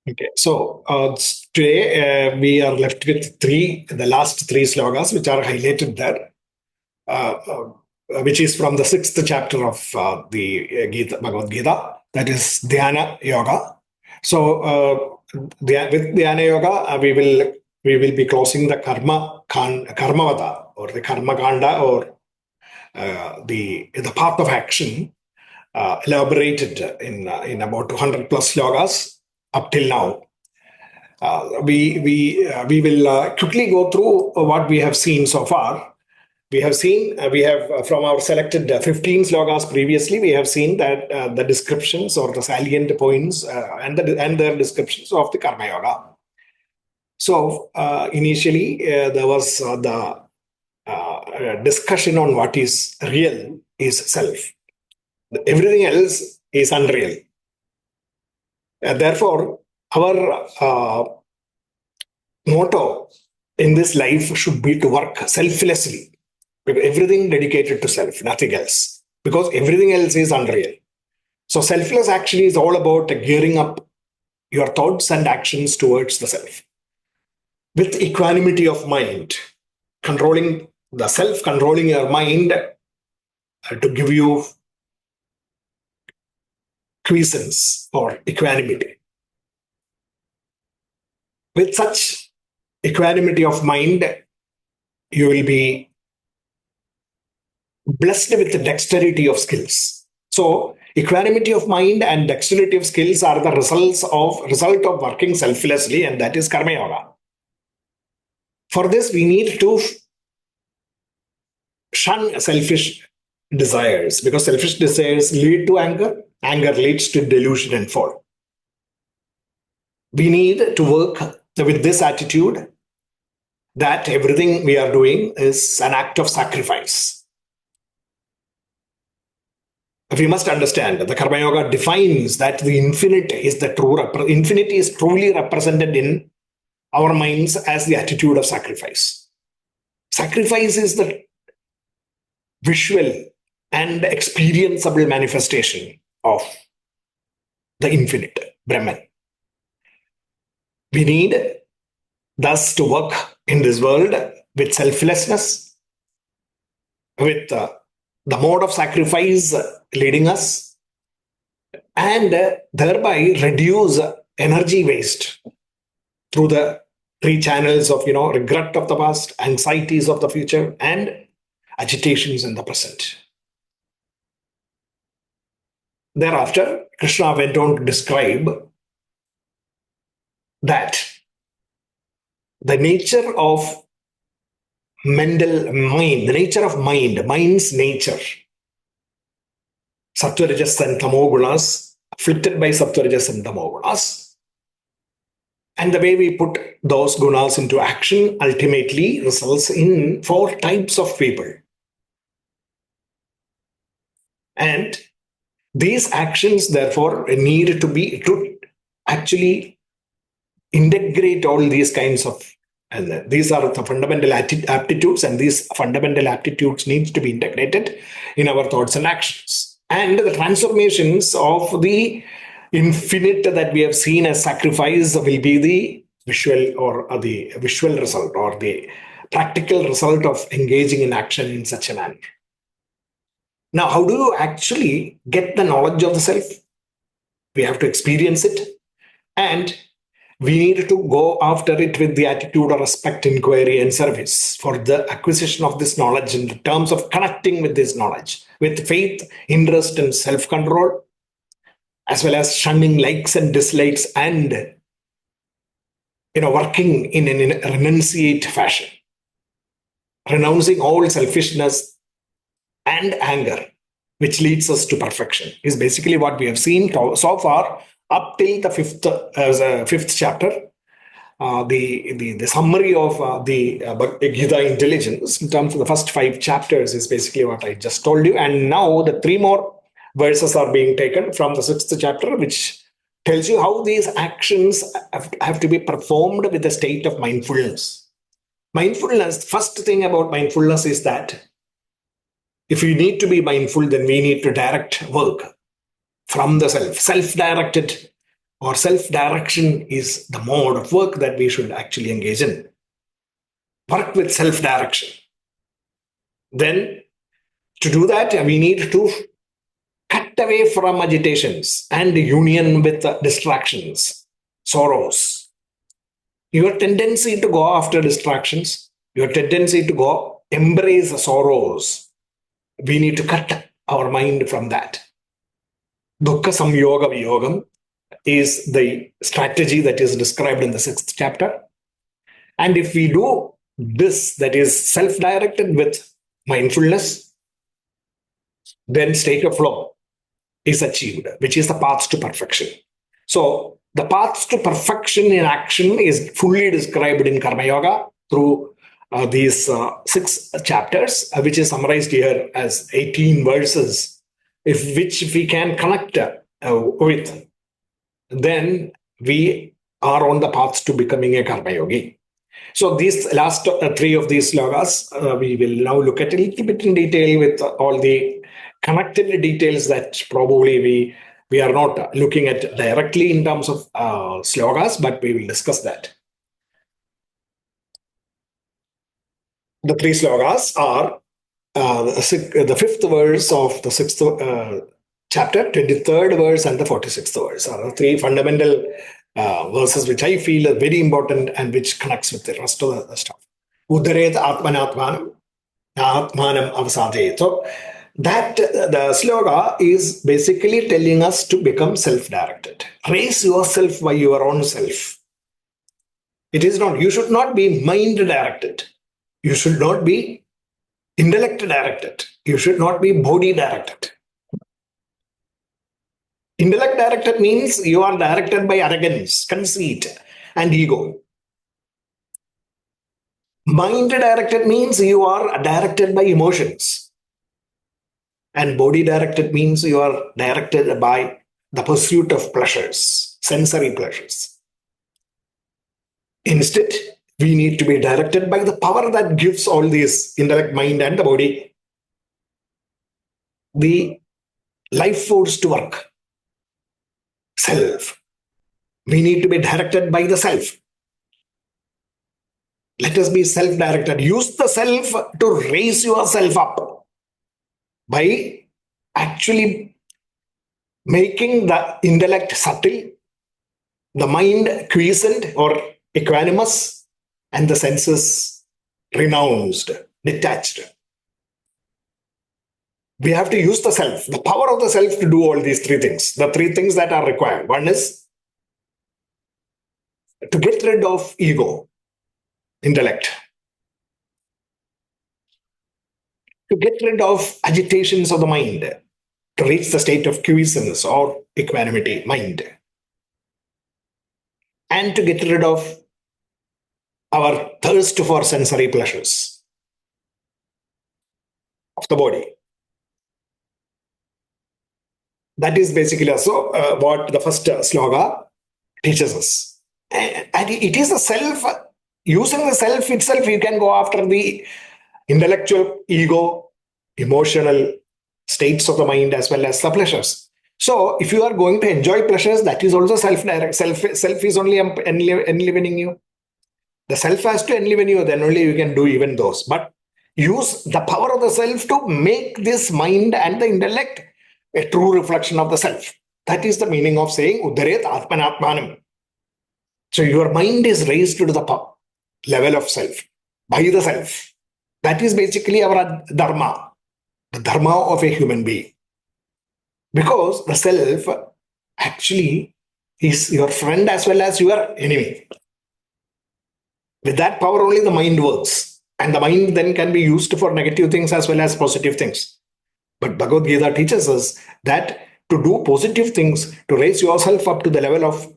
Okay, so today we are left with the last three slogas, which are highlighted there, uh, which is from the sixth chapter of the Bhagavad Gita, that is Dhyana Yoga. So, with Dhyana Yoga, we will be closing the Karmavada, or the Karma Kanda, or the path of action, elaborated in about 200 plus slogas up till now. We will quickly go through what we have seen so far. We have from our selected 15 slogas previously, we have seen that the descriptions or the salient points and their descriptions of the Karma Yoga. So initially there was the discussion on what is real is self. Everything else is unreal. Therefore, our motto in this life should be to work selflessly. Everything dedicated to self, nothing else. Because everything else is unreal. So selfless action is all about gearing up your thoughts and actions towards the self. With equanimity of mind, controlling the self, controlling your mind to give you quiescence or equanimity. With such equanimity of mind, you will be blessed with the dexterity of skills. So equanimity of mind and dexterity of skills are the result of working selflessly, and that is Karma Yoga. For this, we need to shun selfish desires, because selfish desires lead to anger. Anger leads to delusion and fall. We need to work with this attitude that everything we are doing is an act of sacrifice. We must understand that the Karma Yoga defines that the infinite is infinity is truly represented in our minds as the attitude of sacrifice. Sacrifice is the visual and experienceable manifestation of the infinite, Brahman. We need thus to work in this world with selflessness, with the mode of sacrifice leading us, and thereby reduce energy waste through the three channels of regret of the past, anxieties of the future, and agitations in the present. Thereafter, Krishna went on to describe that the nature of mental mind, the nature of mind's nature, Sattva-rajas and Tamo-gunas, afflicted by Sattva-rajas and Tamo-gunas, and the way we put those gunas into action ultimately results in four types of people. And these actions, therefore, need to actually integrate all these kinds of, and these are the fundamental aptitudes, and these fundamental aptitudes need to be integrated in our thoughts and actions. And the transformations of the infinite that we have seen as sacrifice will be the visual result, or the practical result of engaging in action in such a manner. Now, how do you actually get the knowledge of the self? We have to experience it, and we need to go after it with the attitude of respect, inquiry, and service for the acquisition of this knowledge in terms of connecting with this knowledge with faith, interest, and self-control, as well as shunning likes and dislikes, and working in a renunciate fashion, renouncing all selfishness and anger, which leads us to perfection, is basically what we have seen so far up till the fifth chapter. The summary of the Gita intelligence in terms of the first 5 chapters is basically what I just told you. And now the 3 more verses are being taken from the 6th chapter, which tells you how these actions have to be performed with a state of mindfulness. Mindfulness, first thing about mindfulness is that if we need to be mindful, then we need to direct work from the self-directed or self-direction is the mode of work that we should actually engage in. Work with self-direction. Then, to do that, we need to cut away from agitations and union with distractions, sorrows. Your tendency to go after distractions, your tendency to go embrace sorrows, we need to cut our mind from that. Dukkha samyoga viyogam is the strategy that is described in the 6th chapter. And if we do this, that is self-directed with mindfulness, then state of flow is achieved, which is the path to perfection. So the path to perfection in action is fully described in Karma Yoga through these 6 chapters, which is summarized here as 18 verses, if we can connect with, then we are on the path to becoming a Karma Yogi. So these last 3 of these slokas, we will now look at a little bit in detail with all the connected details that probably we are not looking at directly in terms of slokas, but we will discuss that. The 3 slokas are the 5th verse of the 6th chapter, 23rd verse, and the 46th verse are the 3 fundamental verses which I feel are very important and which connects with the rest of the stuff. Udaret atmanatmanam atmanam avasadayet. So that the sloka is basically telling us to become self-directed. Raise yourself by your own self. It is not, you should not be mind-directed. You should not be intellect-directed. You should not be body-directed. Intellect directed means you are directed by arrogance, conceit, and ego. Mind directed means you are directed by emotions. And body directed means you are directed by the pursuit of pleasures, sensory pleasures. Instead, we need to be directed by the power that gives all these intellect, mind, and the body the life force to work. Self. We need to be directed by the self. Let us be self-directed. Use the self to raise yourself up by actually making the intellect subtle, the mind quiescent or equanimous, and the senses renounced, detached. We have to use the self, the power of the self to do all these 3 things. The 3 things that are required. One is to get rid of ego, intellect. To get rid of agitations of the mind, to reach the state of quiescence or equanimity, mind. And to get rid of our thirst for sensory pleasures of the body. That is basically also what the first sloka teaches us. And it is the self, using the self itself, you can go after the intellectual, ego, emotional states of the mind as well as the pleasures. So if you are going to enjoy pleasures, that is also self-direct. Self is only enlivening you. The self has to enliven you, then only you can do even those. But use the power of the self to make this mind and the intellect a true reflection of the self. That is the meaning of saying Udaret Atmanatmanam. So your mind is raised to the level of self, by the self. That is basically our dharma, the dharma of a human being. Because the self actually is your friend as well as your enemy. With that power only the mind works. And the mind then can be used for negative things as well as positive things. But Bhagavad Gita teaches us that to do positive things, to raise yourself up to the level of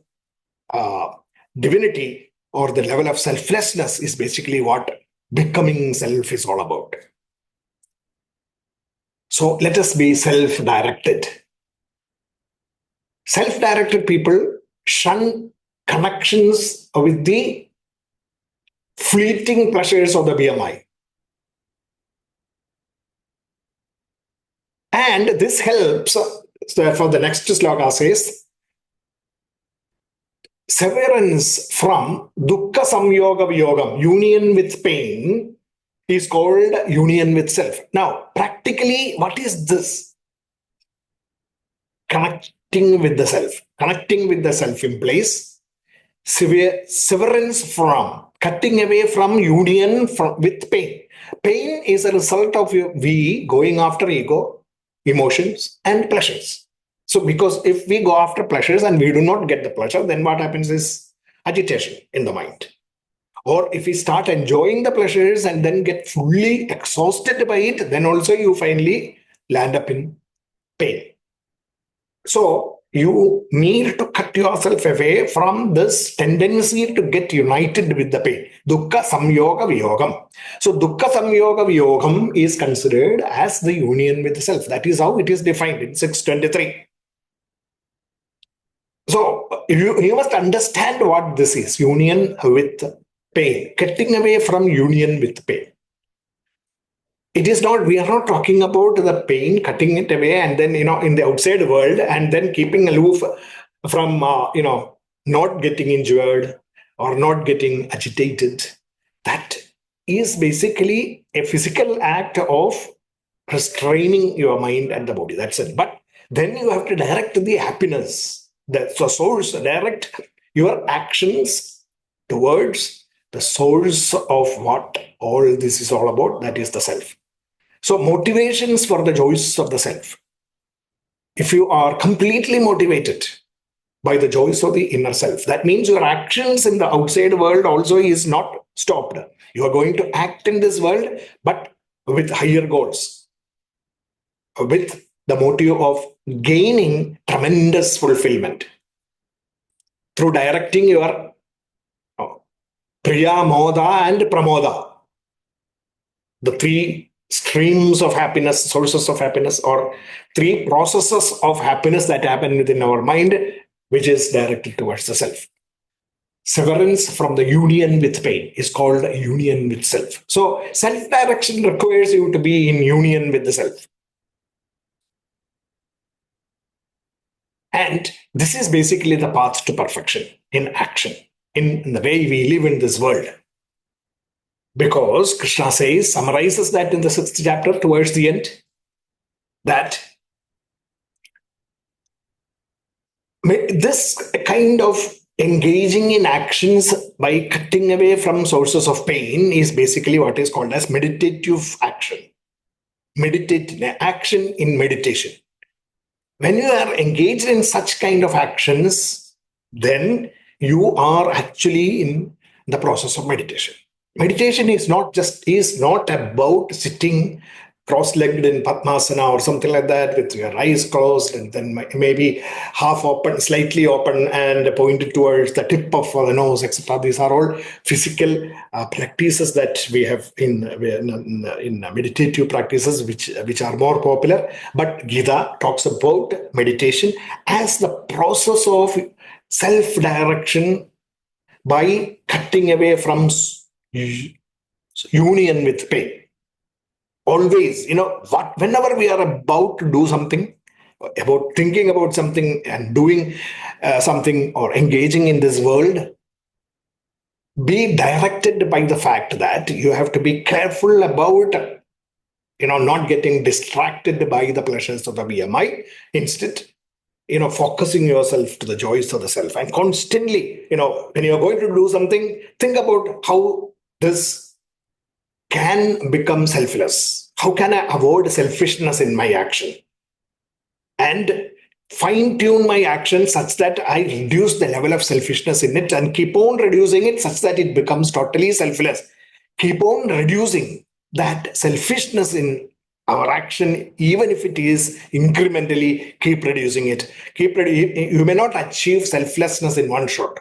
divinity or the level of selflessness is basically what becoming self is all about. So let us be self-directed. Self-directed people shun connections with the fleeting pleasures of the BMI. And this helps, therefore the next sloka says, Severance from dukkha samyoga viyogam, union with pain, is called union with self. Now, practically, what is this? Connecting with the self implies severance from, cutting away from union with pain. Pain is a result of we going after ego, emotions, and pleasures. So, because if we go after pleasures and we do not get the pleasure, then what happens is agitation in the mind. Or if we start enjoying the pleasures and then get fully exhausted by it, then also you finally land up in pain. So you need to cut yourself away from this tendency to get united with the pain. Dukkha samyoga viyogam. So dukkha samyoga viyogam is considered as the union with the self. That is how it is defined in 623. So you must understand what this is, union with pain, cutting away from union with pain. It is not, we are not talking about the pain, cutting it away and then, in the outside world and then keeping aloof from, not getting injured or not getting agitated. That is basically a physical act of restraining your mind and the body. That's it. But then you have to direct the happiness, the source, direct your actions towards the source of what all this is all about, that is the self. So, motivations for the joys of the self. If you are completely motivated by the joys of the inner self, that means your actions in the outside world also is not stopped. You are going to act in this world, but with higher goals, with the motive of gaining tremendous fulfillment through directing your priya, moda, and pramoda, the three streams of happiness, sources of happiness, or three processes of happiness that happen within our mind, which is directed towards the self. Severance from the union with pain is called union with self. So, self direction requires you to be in union with the self. And this is basically the path to perfection in action, in the way we live in this world. Because Krishna summarizes that in the 6th chapter towards the end, that this kind of engaging in actions by cutting away from sources of pain is basically what is called as meditative action. Action in meditation. When you are engaged in such kind of actions, then you are actually in the process of meditation. Meditation is not about sitting cross-legged in Padmasana or something like that with your eyes closed and then maybe half open, slightly open and pointed towards the tip of the nose, etc. These are all physical practices that we have in meditative practices which are more popular. But Gita talks about meditation as the process of self-direction by cutting away from union with pain. Always, whenever we are about to do something, about thinking about something and doing something or engaging in this world, be directed by the fact that you have to be careful about, not getting distracted by the pleasures of the BMI. Instead, focusing yourself to the joys of the self and constantly, when you're going to do something, think about how this can become selfless. How can I avoid selfishness in my action? And fine-tune my action such that I reduce the level of selfishness in it and keep on reducing it such that it becomes totally selfless. Keep on reducing that selfishness in our action, even if it is incrementally, keep reducing it. You may not achieve selflessness in one shot.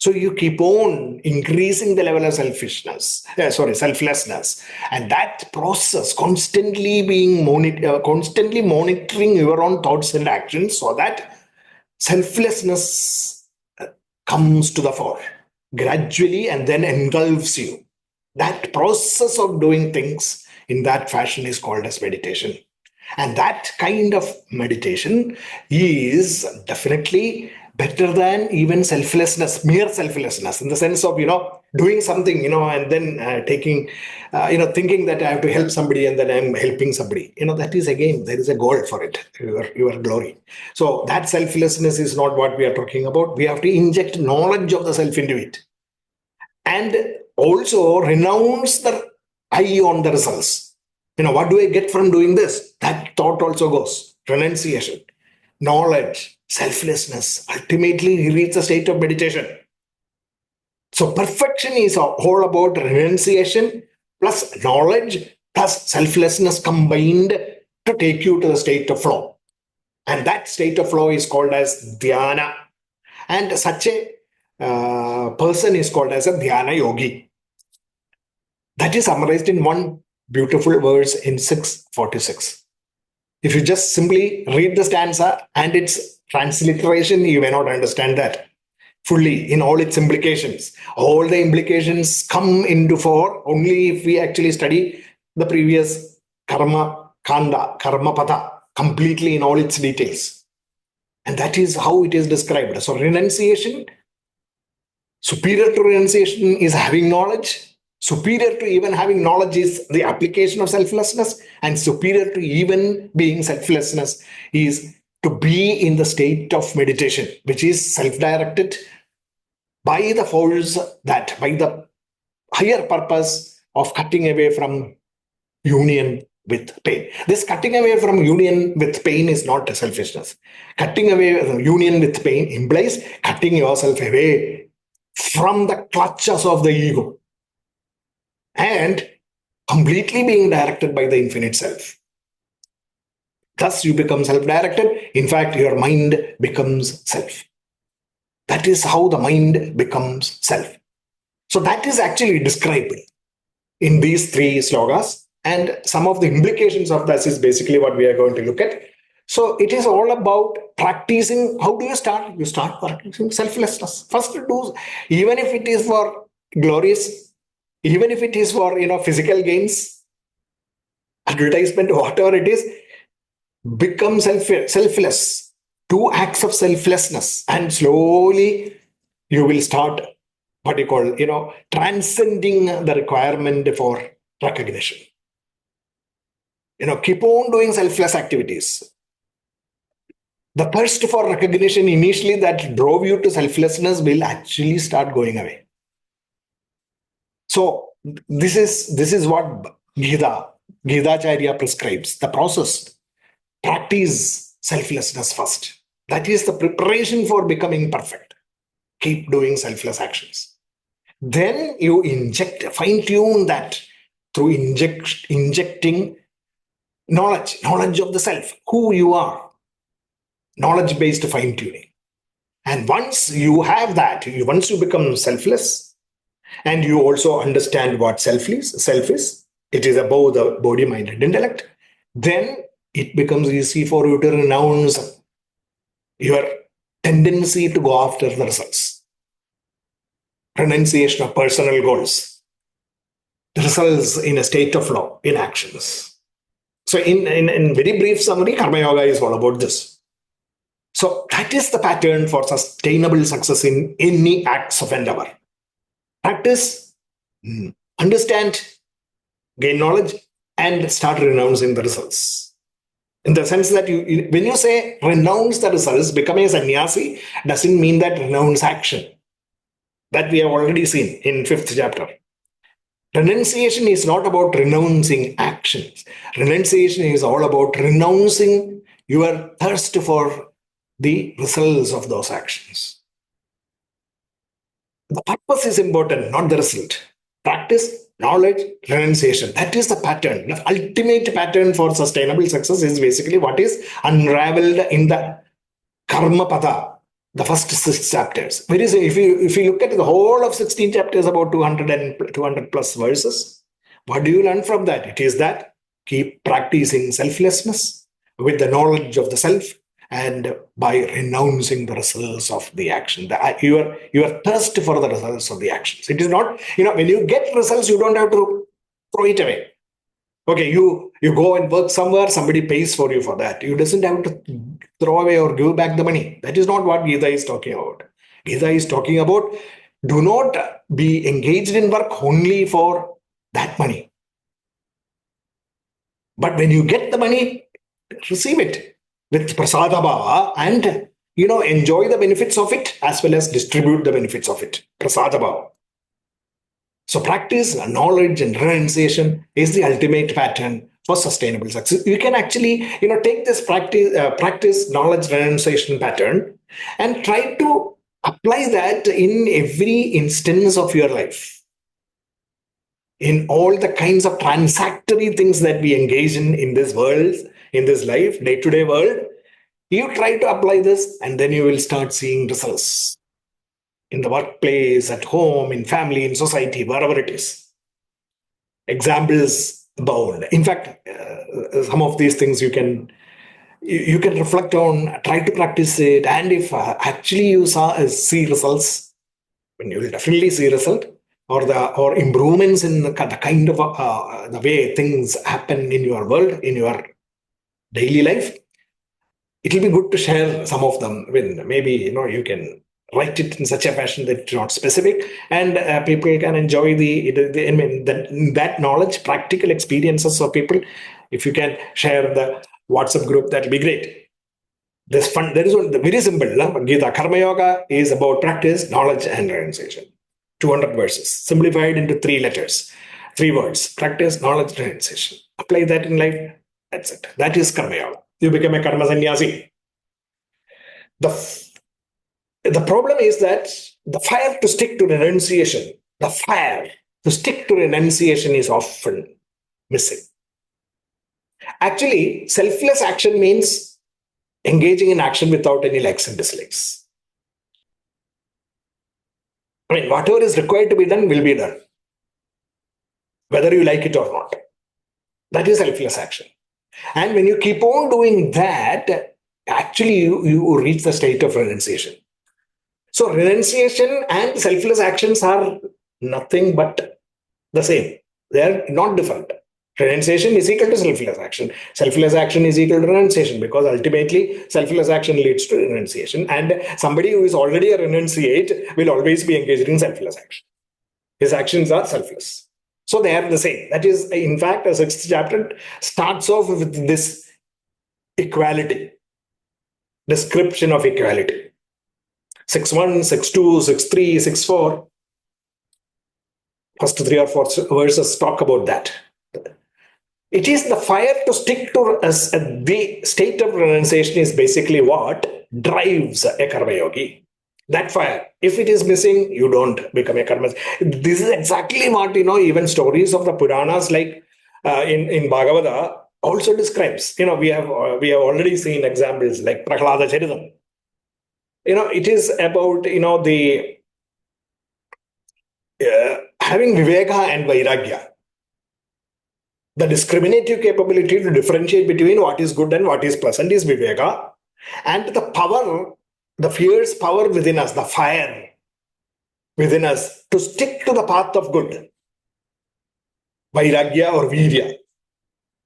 So you keep on increasing the level of selflessness. And that process constantly constantly monitoring your own thoughts and actions so that selflessness comes to the fore gradually and then engulfs you. That process of doing things in that fashion is called as meditation. And that kind of meditation is definitely better than even selflessness, mere selflessness, in the sense of, doing something, and then taking, thinking that I have to help somebody and then I'm helping somebody. That is, again, there is a goal for it, your glory. So that selflessness is not what we are talking about. We have to inject knowledge of the self into it. And also renounce the eye on the results. What do I get from doing this? That thought also goes. Renunciation, knowledge, selflessness. Ultimately, he reaches the state of meditation. So perfection is all about renunciation plus knowledge plus selflessness combined to take you to the state of flow. And that state of flow is called as dhyana. And such a person is called as a dhyana yogi. That is summarized in one beautiful verse in 646. If you just simply read the stanza and its transliteration, you may not understand that fully in all its implications. All the implications come into fore only if we actually study the previous karma kanda, karma pada, completely in all its details. And that is how it is described. So renunciation, superior to renunciation is having knowledge. Superior to even having knowledge is the application of selflessness, and superior to even being selflessness is to be in the state of meditation, which is self-directed by the force that, by the higher purpose of cutting away from union with pain. This cutting away from union with pain is not a selfishness. Cutting away from union with pain implies cutting yourself away from the clutches of the ego and completely being directed by the infinite self. Thus, you become self-directed. In fact, your mind becomes self. That is how the mind becomes self. So that is actually described in these three slokas. And some of the implications of this is basically what we are going to look at. So it is all about practicing. How do you start? You start practicing selflessness. First, do, even if it is for glories, even if it is for physical gains, advertisement, whatever it is, become selfless. 2 acts of selflessness, and slowly you will start what you call transcending the requirement for recognition. Keep on doing selfless activities. The thirst for recognition initially that drove you to selflessness will actually start going away. So this is what Gitacharya prescribes, the process. Practice selflessness first. That is the preparation for becoming perfect. Keep doing selfless actions. Then you fine-tune that through injecting knowledge of the self, who you are, knowledge-based fine-tuning. And once you have that, once you become selfless, and you also understand what self is, it is above the body, mind, and intellect, then it becomes easy for you to renounce your tendency to go after the results. Renunciation of personal goals. The results in a state of flow, in actions. So in very brief summary, Karma Yoga is all about this. So that is the pattern for sustainable success in any acts of endeavor. Practice, understand, gain knowledge, and start renouncing the results. In the sense that when you say renounce the results, becoming a sannyasi doesn't mean that renounce action. That we have already seen in 5th chapter. Renunciation is not about renouncing actions. Renunciation is all about renouncing your thirst for the results of those actions. The purpose is important, not the result. Practice, knowledge, renunciation. That is the pattern. The ultimate pattern for sustainable success is basically what is unraveled in the Karma Pada, the first 6 chapters. If you look at the whole of 16 chapters, about 200 plus verses, what do you learn from that? It is that keep practicing selflessness with the knowledge of the self, and by renouncing the results of the action, your thirst for the results of the actions. It is not, when you get results, you don't have to throw it away. Okay, you You go and work somewhere, somebody pays for you for that. You doesn't have to throw away or give back the money. That is not what Gita is talking about. Gita is talking about do not be engaged in work only for that money. But when you get the money, receive it with prasada bhava and enjoy the benefits of it as well as distribute the benefits of it. Prasada bhava. So practice, knowledge, and renunciation is the ultimate pattern for sustainable success. You can actually, take this practice, knowledge, renunciation pattern, and try to apply that in every instance of your life. In all the kinds of transactory things that we engage in this world, in this life, day-to-day world, you try to apply this, and then you will start seeing results in the workplace, at home, in family, in society, wherever it is. Examples abound. In fact, some of these things you can reflect on, try to practice it, and if actually you see results, when you will definitely see result or improvements in the kind of the way things happen in your world, in your daily life, it will be good to share some of them with maybe you can write it in such a fashion that it's not specific, and people can enjoy that knowledge, practical experiences of people. If you can share the WhatsApp group, that will be great. There is one very simple Gita. Karma Yoga is about practice, knowledge, and renunciation. 200 verses, simplified into 3 letters, 3 words: practice, knowledge, renunciation. Apply that in life. That's it. That is Karma Yoga. You become a karma sannyasi. The problem is that the fire to stick to renunciation, is often missing. Actually, selfless action means engaging in action without any likes and dislikes. I mean, whatever is required to be done will be done, whether you like it or not. That is selfless action. And when you keep on doing that, actually you reach the state of renunciation. So renunciation and selfless actions are nothing but the same. They are not different. Renunciation is equal to selfless action. Selfless action is equal to renunciation, because ultimately selfless action leads to renunciation. And somebody who is already a renunciate will always be engaged in selfless action. His actions are selfless. So they are the same. That is, in fact, the 6th chapter starts off with this equality, description of equality. 6.1, 6.2, 6.3, 6.4. First 3 or 4 verses talk about that. It is the fire to stick to us. The state of renunciation is basically what drives a karma yogi. That fire. If it is missing, you don't become a karma. This is exactly what, even stories of the Puranas like in Bhagavata also describes. We have already seen examples like Prahlada Charitam. It is about, the having Viveka and Vairagya. The discriminative capability to differentiate between what is good and what is pleasant is Viveka. And the power, the fierce power within us, the fire within us to stick to the path of good. Vairagya or Virya.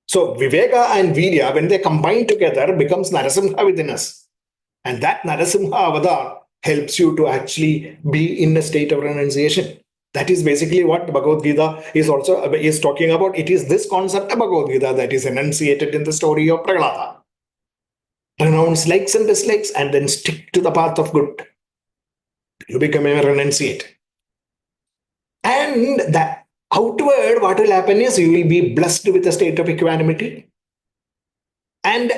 So Viveka and Virya, when they combine together, becomes Narasimha within us. And that Narasimha Avadar helps you to actually be in a state of renunciation. That is basically what Bhagavad Gita is talking about. It is this concept of Bhagavad Gita that is enunciated in the story of Prahlada. Renounce likes and dislikes and then stick to the path of good. You become a renunciate. And that outward, what will happen is you will be blessed with a state of equanimity. And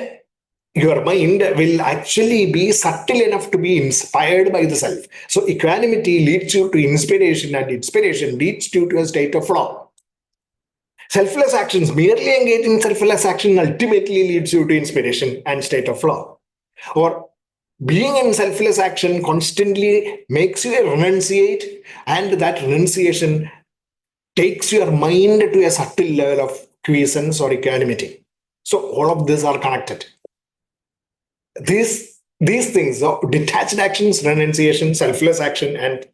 your mind will actually be subtle enough to be inspired by the self. So equanimity leads you to inspiration, and inspiration leads you to a state of flow. Selfless actions, merely engaging in selfless action ultimately leads you to inspiration and state of flow. Or being in selfless action constantly makes you a renunciate, and that renunciation takes your mind to a subtle level of quiescence or equanimity. So all of these are connected. These things, detached actions, renunciation, selfless action, and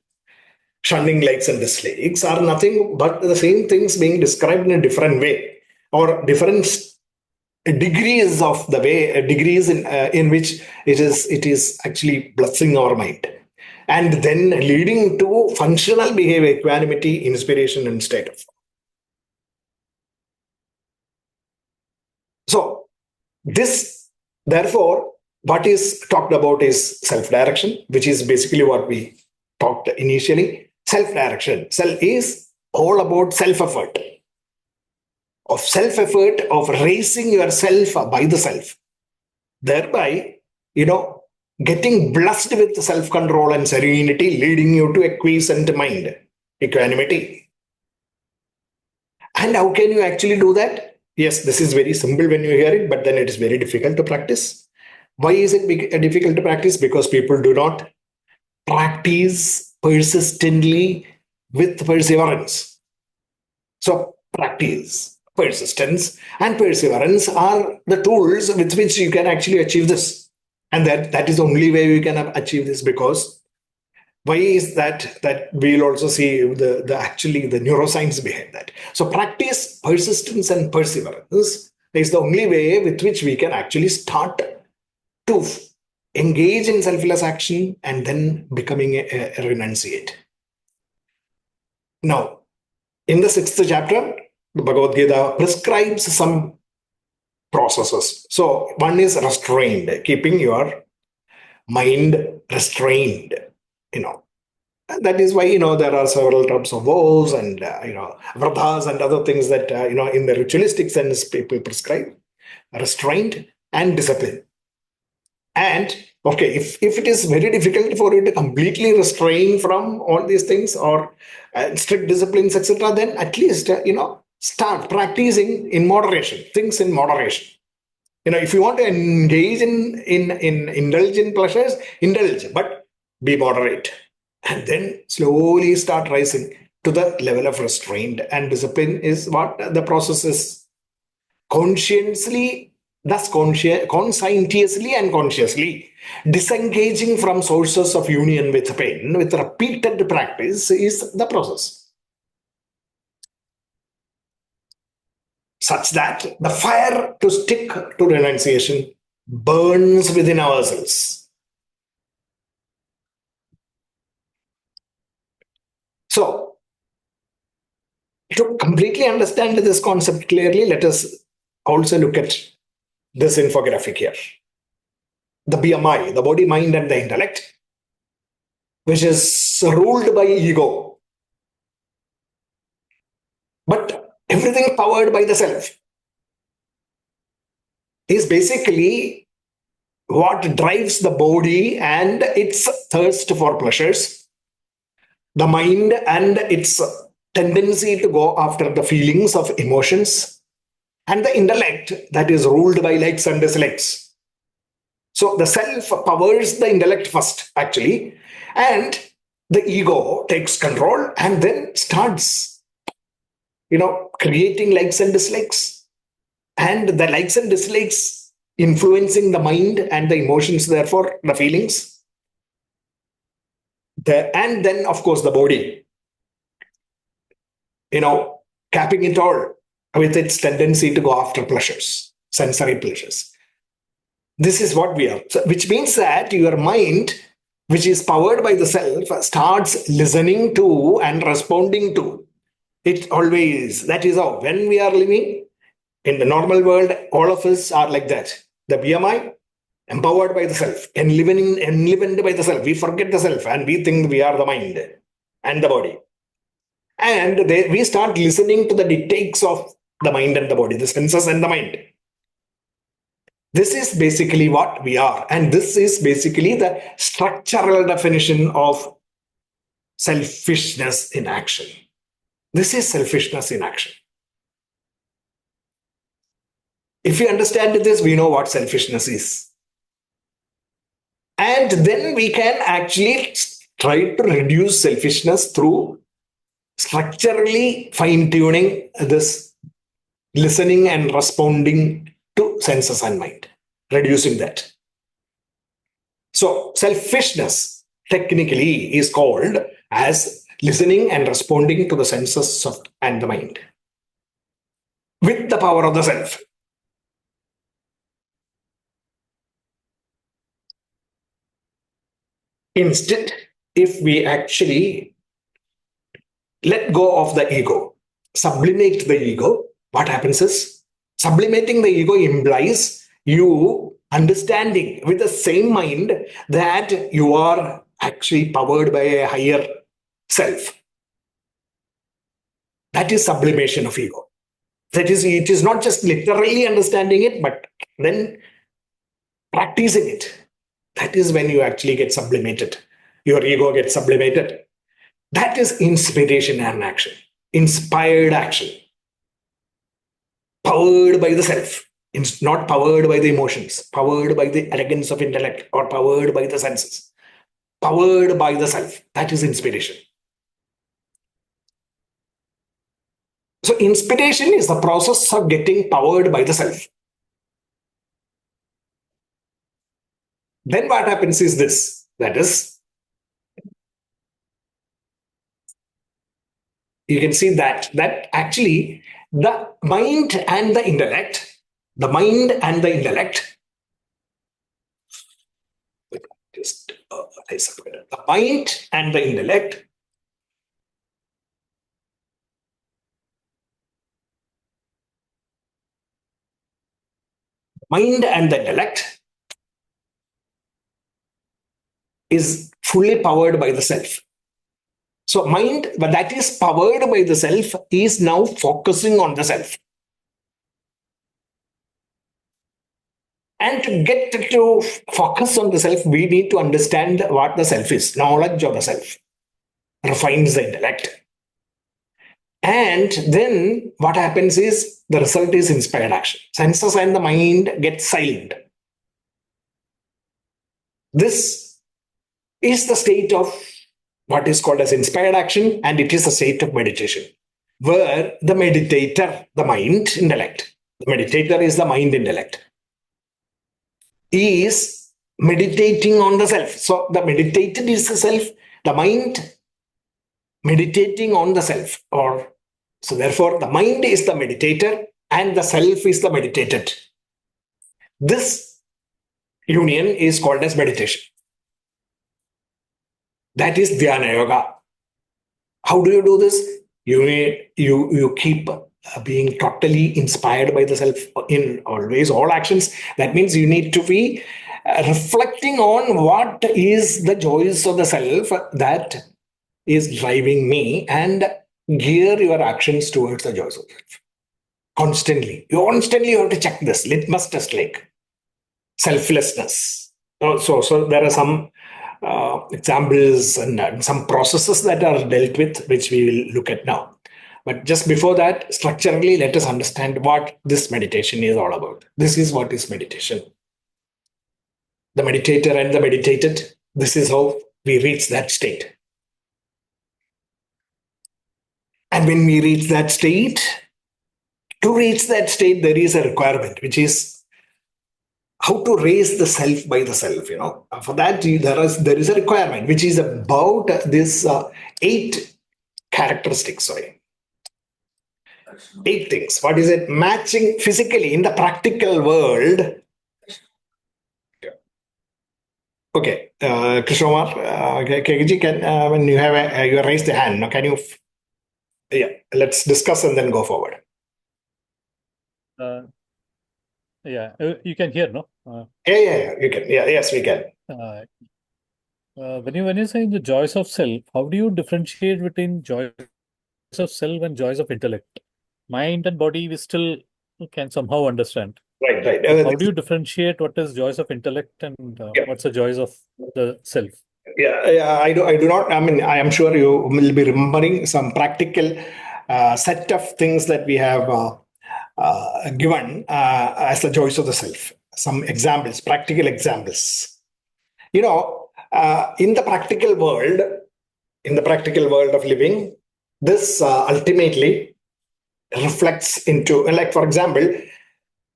shunning likes and dislikes are nothing but the same things being described in a different way or different degrees of the way, degrees in which it is actually blessing our mind, and then leading to functional behavior, equanimity, inspiration, and state of. So this, therefore, what is talked about is self-direction, which is basically what we talked initially. Self-direction. Self is all about self-effort, of raising yourself by the self, thereby, getting blessed with self-control and serenity, leading you to a quiescent mind, equanimity. And how can you actually do that? Yes, this is very simple when you hear it, but then it is very difficult to practice. Why is it difficult to practice? Because people do not practice persistently with perseverance. So practice, persistence, and perseverance are the tools with which you can actually achieve this. And that is the only way we can achieve this, because why is that we'll also see the neuroscience behind that. So practice, persistence, and perseverance is the only way with which we can actually start to engage in selfless action and then becoming a renunciate. Now, in the 6th chapter, the Bhagavad Gita prescribes some processes. So one is restrained, keeping your mind restrained. And that is why there are several types of vows and vratas and other things that in the ritualistic sense people prescribe restraint and discipline. And okay, if it is very difficult for you to completely restrain from all these things, or strict disciplines, etc., then at least start practicing in moderation, things in moderation. If you want to engage in indulge in pleasures, indulge, but be moderate, and then slowly start rising to the level of restraint. And discipline is what the process is. Conscientiously, conscientiously and consciously disengaging from sources of union with pain with repeated practice is the process, such that the fire to stick to renunciation burns within ourselves. So, to completely understand this concept clearly, let us also look at this infographic here. The BMI, the body, mind, and the intellect, which is ruled by ego, but everything powered by the self, is basically what drives the body and its thirst for pleasures, the mind and its tendency to go after the feelings of emotions, and the intellect that is ruled by likes and dislikes. So the self powers the intellect first, actually, and the ego takes control and then starts, creating likes and dislikes, and the likes and dislikes influencing the mind and the emotions, therefore the feelings. And then, of course, the body, capping it all with its tendency to go after pleasures, sensory pleasures. This is what we are. So, which means that your mind, which is powered by the self, starts listening to and responding to it always. That is how, when we are living in the normal world, all of us are like that. The BMI, empowered by the self, enlivened by the self. We forget the self and we think we are the mind and the body. And we start listening to the dictates of the mind and the body, the senses and the mind. This is basically what we are. And this is basically the structural definition of selfishness in action. This is selfishness in action. If we understand this, we know what selfishness is. And then we can actually try to reduce selfishness through structurally fine-tuning this listening and responding to senses and mind, reducing that. So selfishness technically is called as listening and responding to the senses and the mind with the power of the self. Instead, if we actually let go of the ego, sublimate the ego, what happens is sublimating the ego implies you understanding with the same mind that you are actually powered by a higher self. That is sublimation of ego. That is, it is not just literally understanding it, but then practicing it. That is when you actually get sublimated. Your ego gets sublimated. That is inspiration and action. Inspired action. Powered by the self. It's not powered by the emotions, powered by the arrogance of intellect, or powered by the senses. Powered by the self. That is inspiration. So inspiration is the process of getting powered by the self. Then what happens is this, that is, you can see that actually the mind and the intellect, the mind and the intellect, just the mind and the intellect is fully powered by the self. So mind, but that is powered by the self, is now focusing on the self. And to get to focus on the self, we need to understand what the self is. Knowledge of the self refines the intellect. And then what happens is the result is inspired action. Senses and the mind get silent. This is the state of what is called as inspired action, and it is a state of meditation, where the meditator, the mind, intellect, the meditator is the mind, intellect, is meditating on the self. So the meditated is the self, the mind meditating on the self, or so therefore the mind is the meditator and the self is the meditated. This union is called as meditation. That is dhyana yoga. How do you do this? You keep being totally inspired by the self in always all actions. That means you need to be reflecting on what is the joys of the self that is driving me, and gear your actions towards the joys of the self. Constantly. You constantly have to check this litmus test, like selflessness. So there are some examples and some processes that are dealt with, which we will look at now. But just before that, structurally, let us understand what this meditation is all about. This is what is meditation. The meditator and the meditated, this is how we reach that state. And when we reach that state, to reach that state, there is a requirement, which is how to raise the self by the self. For that, there is a requirement, which is about this 8 characteristics. Sorry. 8 things. What is it? Matching physically in the practical world. Okay, Krishnamar, KG, can when you have you raised the hand, can you? Yeah, let's discuss and then go forward. Yeah, you can hear, no? Yeah, you can. Yeah, yes, we can. When you say the joys of self, how do you differentiate between joys of self and joys of intellect? Mind and body, we still can somehow understand. Right. How do you differentiate what is joys of intellect and what's the joys of the self? Yeah. I do not. I mean, I am sure you will be remembering some practical set of things that we have given as the joys of the self. Some examples, practical examples. In the practical world, of living, this ultimately reflects into, like, for example,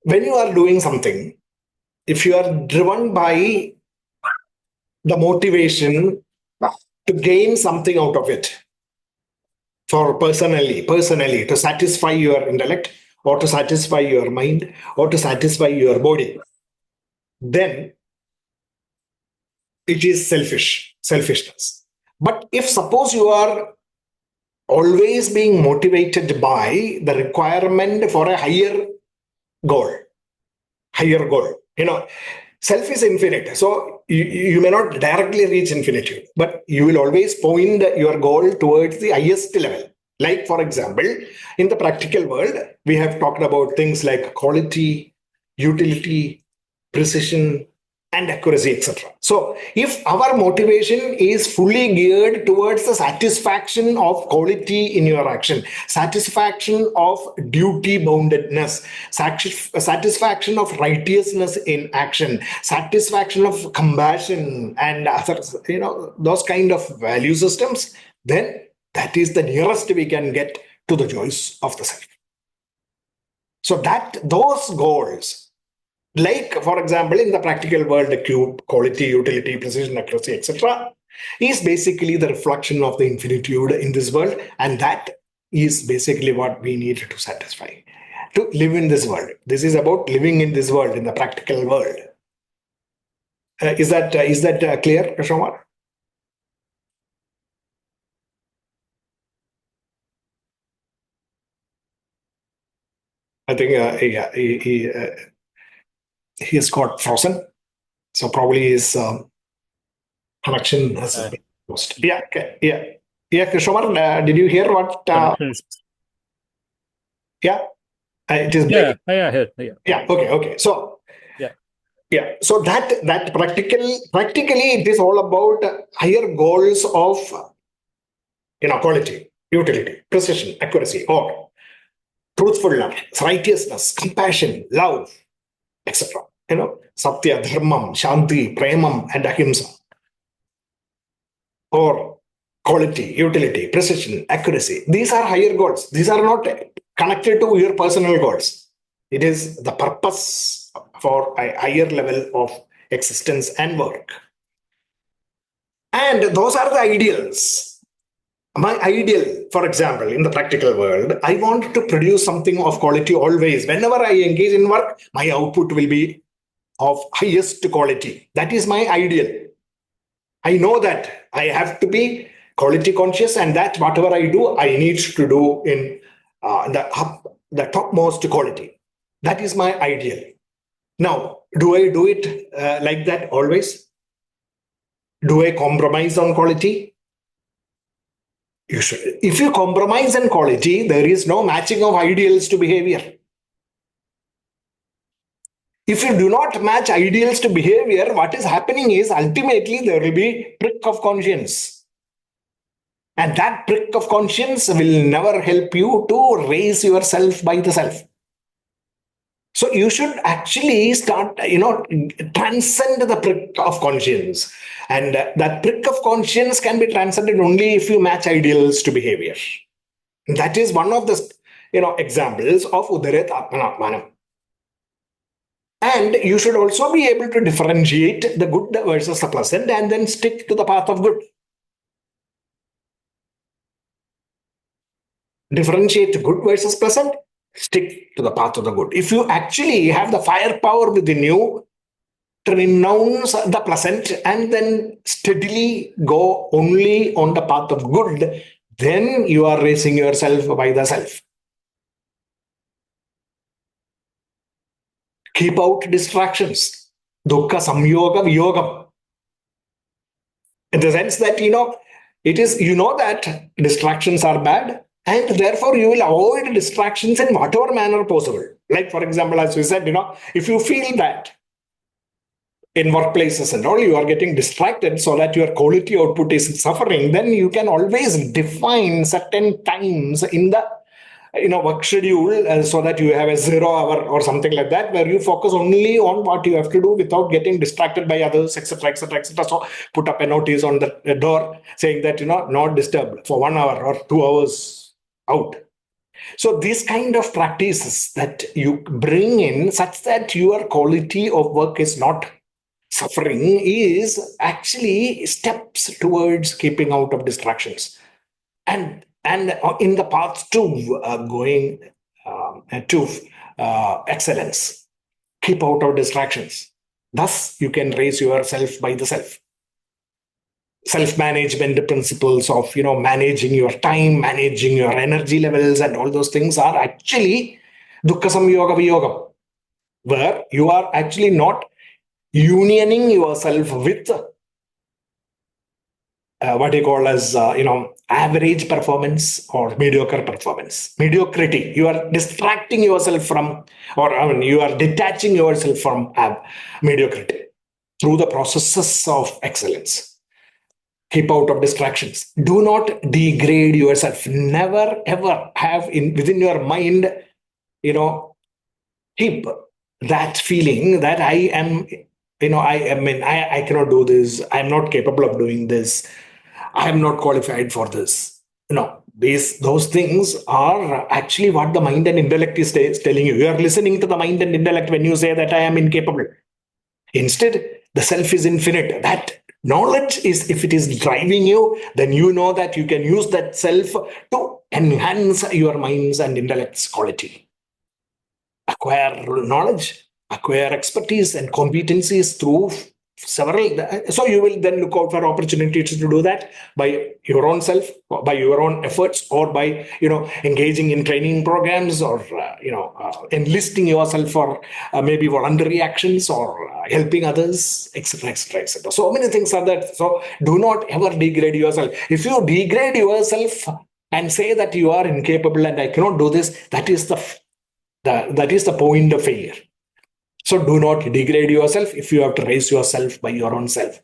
when you are doing something, if you are driven by the motivation to gain something out of it, for personally to satisfy your intellect, or to satisfy your mind, or to satisfy your body, then it is selfish. selfishness. But if suppose you are always being motivated by the requirement for a goal, higher goal, self is infinite. So you may not directly reach infinitude, but you will always point your goal towards the highest level. Like, for example, in the practical world, we have talked about things like quality, utility, precision, and accuracy, etc. So, if our motivation is fully geared towards the satisfaction of quality in your action, satisfaction of duty boundedness, satisfaction of righteousness in action, satisfaction of compassion, and other, those kind of value systems, then that is the nearest we can get to the joys of the self. So that those goals, like for example in the practical world, the cube, quality, utility, precision, accuracy, etc., is basically the reflection of the infinitude in this world, and that is basically what we need to satisfy to live in this world. This is about living in this world, in the practical world. Is that clear, Shomar? I think he has got frozen, so probably his connection has been lost. Yeah, okay. Yeah. Shomar, did you hear what? Yeah, it is breaking. Yeah, I heard. Yeah. Okay. So yeah. Yeah, so that practically it is all about higher goals of quality, utility, precision, accuracy, or truthfulness, righteousness, compassion, love, etc. Satya, dharmam, shanti, premam, and ahimsa, or quality, utility, precision, accuracy. These are higher goals. These are not connected to your personal goals. It is the purpose for a higher level of existence and work. And those are the ideals. My ideal, for example, in the practical world, I want to produce something of quality always. Whenever I engage in work, my output will be of highest quality. That is my ideal. I know that I have to be quality conscious, and that whatever I do, I need to do in the topmost quality. That is my ideal. Now, do I do it like that always? Do I compromise on quality? You should. If you compromise on quality, there is no matching of ideals to behavior. If you do not match ideals to behavior, what is happening is ultimately there will be prick of conscience. And that prick of conscience will never help you to raise yourself by the self. So you should actually start, transcend the prick of conscience. And that prick of conscience can be transcended only if you match ideals to behavior. That is one of the, examples of Udaret Atmanatmanam. And you should also be able to differentiate the good versus the pleasant and then stick to the path of good. Differentiate good versus pleasant, stick to the path of the good. If you actually have the firepower within you to renounce the pleasant and then steadily go only on the path of good, then you are raising yourself by the self. Keep out distractions. Dukkha samyoga viyogam. In the sense that, it is, that distractions are bad, and therefore you will avoid distractions in whatever manner possible. Like, for example, as we said, if you feel that in workplaces and all, you are getting distracted so that your quality output is suffering, then you can always define certain times in the work schedule so that you have a 0 hour or something like that, where you focus only on what you have to do without getting distracted by others, etc., etc., etc. So put up a notice on the door saying that, not disturbed for 1 hour or 2 hours out. So these kind of practices that you bring in such that your quality of work is not suffering is actually steps towards keeping out of distractions. And in the path to going to excellence, keep out of distractions. Thus, you can raise yourself by the self. self-management principles of managing your time, managing your energy levels, and all those things are actually dukkha samyoga viyogam, where you are actually not unioning yourself with what you call as average performance or mediocre performance, mediocrity. You are distracting yourself from, or I mean, you are detaching yourself from mediocrity through the processes of excellence. Keep out of distractions. Do not degrade yourself. Never ever have in within your mind, you know, keep that feeling that I am, I cannot do this. I'm not capable of doing this. I am not qualified for this. Those things are actually what the mind and intellect is telling you. You are listening to the mind and intellect when you say that I am incapable. Instead, the self is infinite. That knowledge is, if it is driving you, then you know that you can use that self to enhance your mind's and intellect's quality. Acquire knowledge, acquire expertise and competencies through several. So you will then look out for opportunities to do that by your own self, by your own efforts, or by engaging in training programs, or enlisting yourself for maybe voluntary actions, or helping others, etc., etc., etc. So many things are that. So do not ever degrade yourself. If you degrade yourself and say that you are incapable and I cannot do this, that is the point of failure. So do not degrade yourself. If you have to raise yourself by your own self,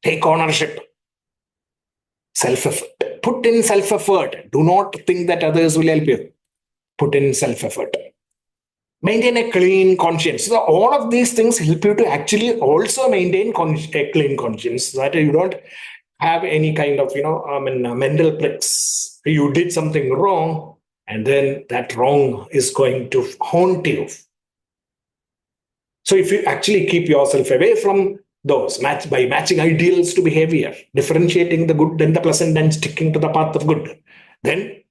take ownership, self-effort. Put in self-effort. Do not think that others will help you. Put in self-effort. Maintain a clean conscience. So all of these things help you to actually also maintain a clean conscience, so that you don't have any kind of mental pricks. You did something wrong, and then that wrong is going to haunt you. So if you actually keep yourself away from those, by matching ideals to behavior, differentiating the good and the pleasant and sticking to the path of good, then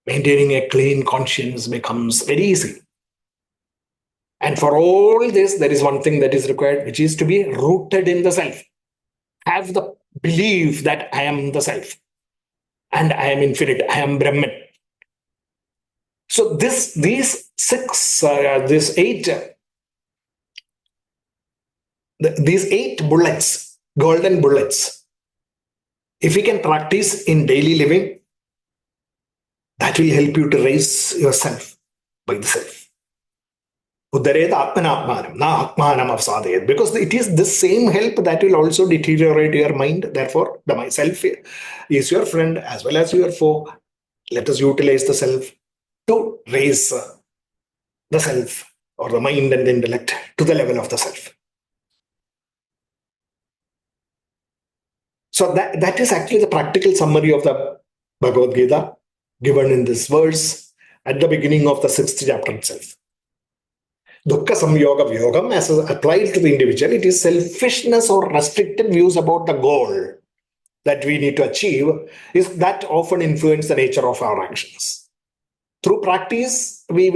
maintaining a clean conscience becomes very easy. And for all this, there is one thing that is required, which is to be rooted in the self. Have the belief that I am the self and I am infinite, I am Brahman. So these eight bullets, golden bullets, if you can practice in daily living, that will help you to raise yourself by the self. Because it is the same help that will also deteriorate your mind. Therefore, the myself is your friend as well as your foe. Let us utilize the self to raise the self, or the mind and the intellect, to the level of the self. So that is actually the practical summary of the Bhagavad Gita given in this verse at the beginning of the 6th chapter itself. Dukkha samyoga vyogam, as applied to the individual, it is selfishness or restricted views about the goal that we need to achieve, is that often influence the nature of our actions. Through practice, we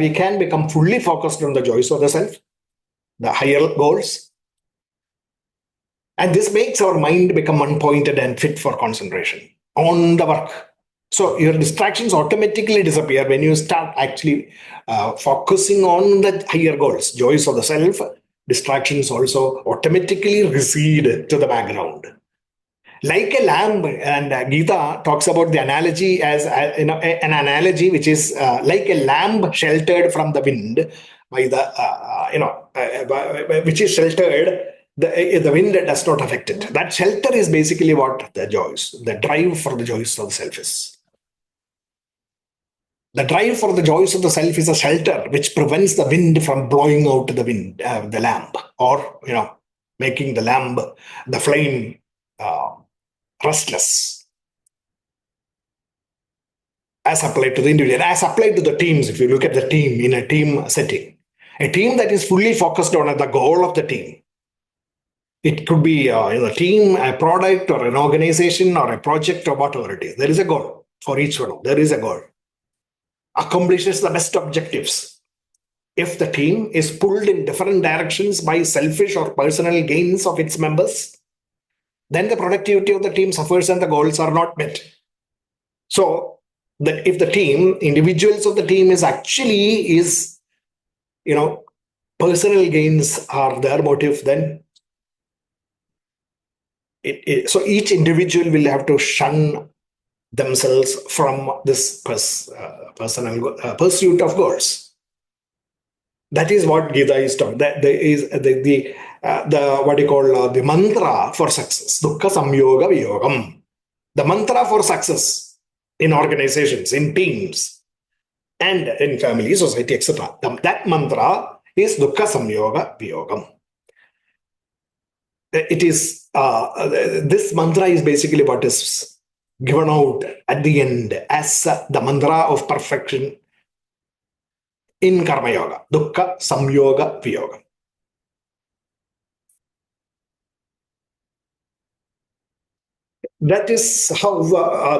can become fully focused on the joys of the self, the higher goals, and this makes our mind become unpointed and fit for concentration on the work. So your distractions automatically disappear when you start actually focusing on the higher goals, joys of the self. Distractions also automatically recede to the background. Like a lamb, and Gita talks about the analogy as an analogy which is like a lamb sheltered from the wind by the which is sheltered. The wind does not affect it. That shelter is basically what the joys, the drive for the joys of the self is. The drive for the joys of the self is a shelter which prevents the wind from blowing out the lamp, or making the lamp, the flame, restless. As applied to the individual, as applied to the teams. If you look at the team in a team setting, a team that is fully focused on the goal of the team. It could be a team, a product, or an organization, or a project, or whatever it is. There is a goal for each one. There is a goal. Accomplishes the best objectives. If the team is pulled in different directions by selfish or personal gains of its members, then the productivity of the team suffers and the goals are not met. So if the team, individuals of the team is personal gains are their motive, then so each individual will have to shun themselves from this personal pursuit of goals. That is what Gita is talking. That there is the what you call the mantra for success. Dukkha samyoga viyogam. The mantra for success in organizations, in teams, and in family, society, etc. That mantra is dukkha samyoga viyogam. It is this mantra is basically what is given out at the end as the mantra of perfection in karma yoga, dukkha samyoga viyoga. That is how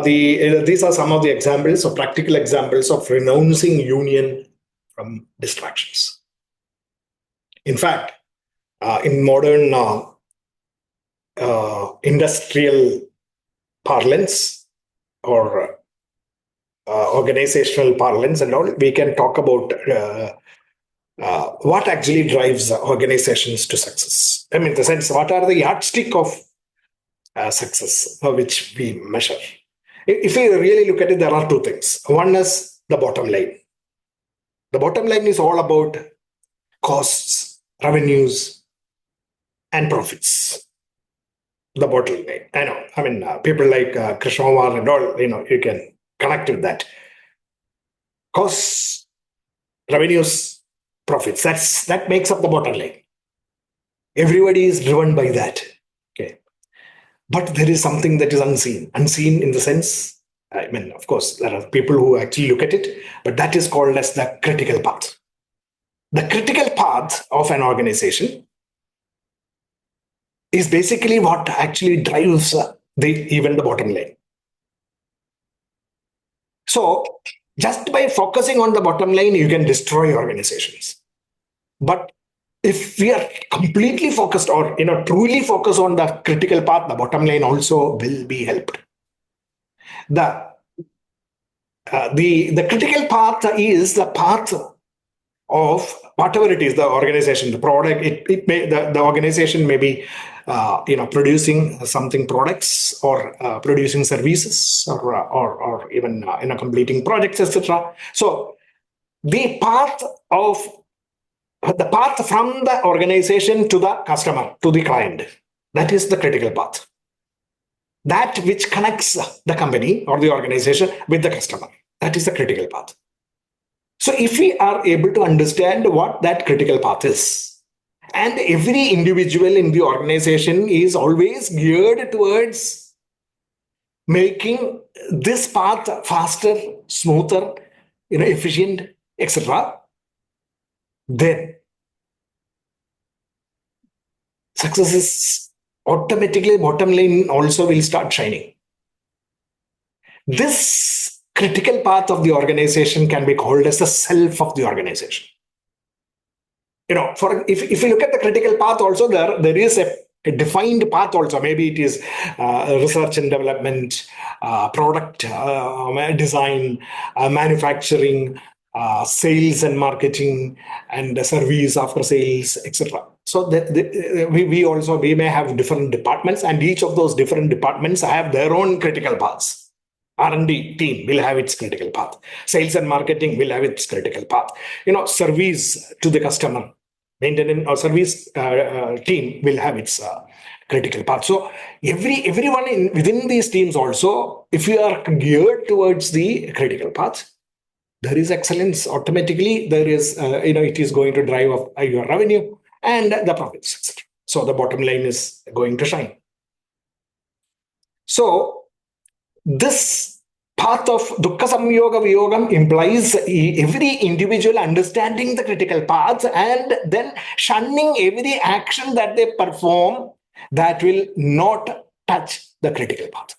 these are some of the examples of practical examples of renouncing union from distractions. In fact, in modern industrial parlance or organizational parlance and all, we can talk about what actually drives organizations to success. I mean, in the sense, what are the yardstick of success which we measure? If we really look at it, there are two things. One is the bottom line. The bottom line is all about costs, revenues, and profits. The bottom line. I know. I mean, people like Krishna Kumar and all, you can connect with that. Costs, revenues, profits. That makes up the bottom line. Everybody is driven by that. Okay. But there is something that is unseen. Unseen in the sense, I mean, of course, there are people who actually look at it, but that is called as the critical path. The critical path of an organization is basically what actually drives even the bottom line. So just by focusing on the bottom line, you can destroy organizations. But if we are completely focused or truly focused on the critical path, the bottom line also will be helped. The critical path is the path of whatever it is, the organization, the product. The organization may be producing something, products, or producing services, or even completing projects, etc. So the path from the organization to the customer, to the client, that is the critical path. That which connects the company or the organization with the customer, that is the critical path. So if we are able to understand what that critical path is, and every individual in the organization is always geared towards making this path faster, smoother, efficient, etc., then success is automatically, bottom line also will start shining. This critical path of the organization can be called as the self of the organization. If you look at the critical path also, there is a defined path also. Maybe it is research and development, product design, manufacturing, sales and marketing, and service after sales, etc. So we may have different departments, and each of those different departments have their own critical paths. R&D team will have its critical path. Sales and marketing will have its critical path. Service to the customer, maintenance or service team will have its critical path. So everyone within these teams also, if you are geared towards the critical path, there is excellence. Automatically, there is it is going to drive up your revenue and the profits, etc. So the bottom line is going to shine. So this path of dukkha samyoga viyogam implies every individual understanding the critical paths and then shunning every action that they perform that will not touch the critical path.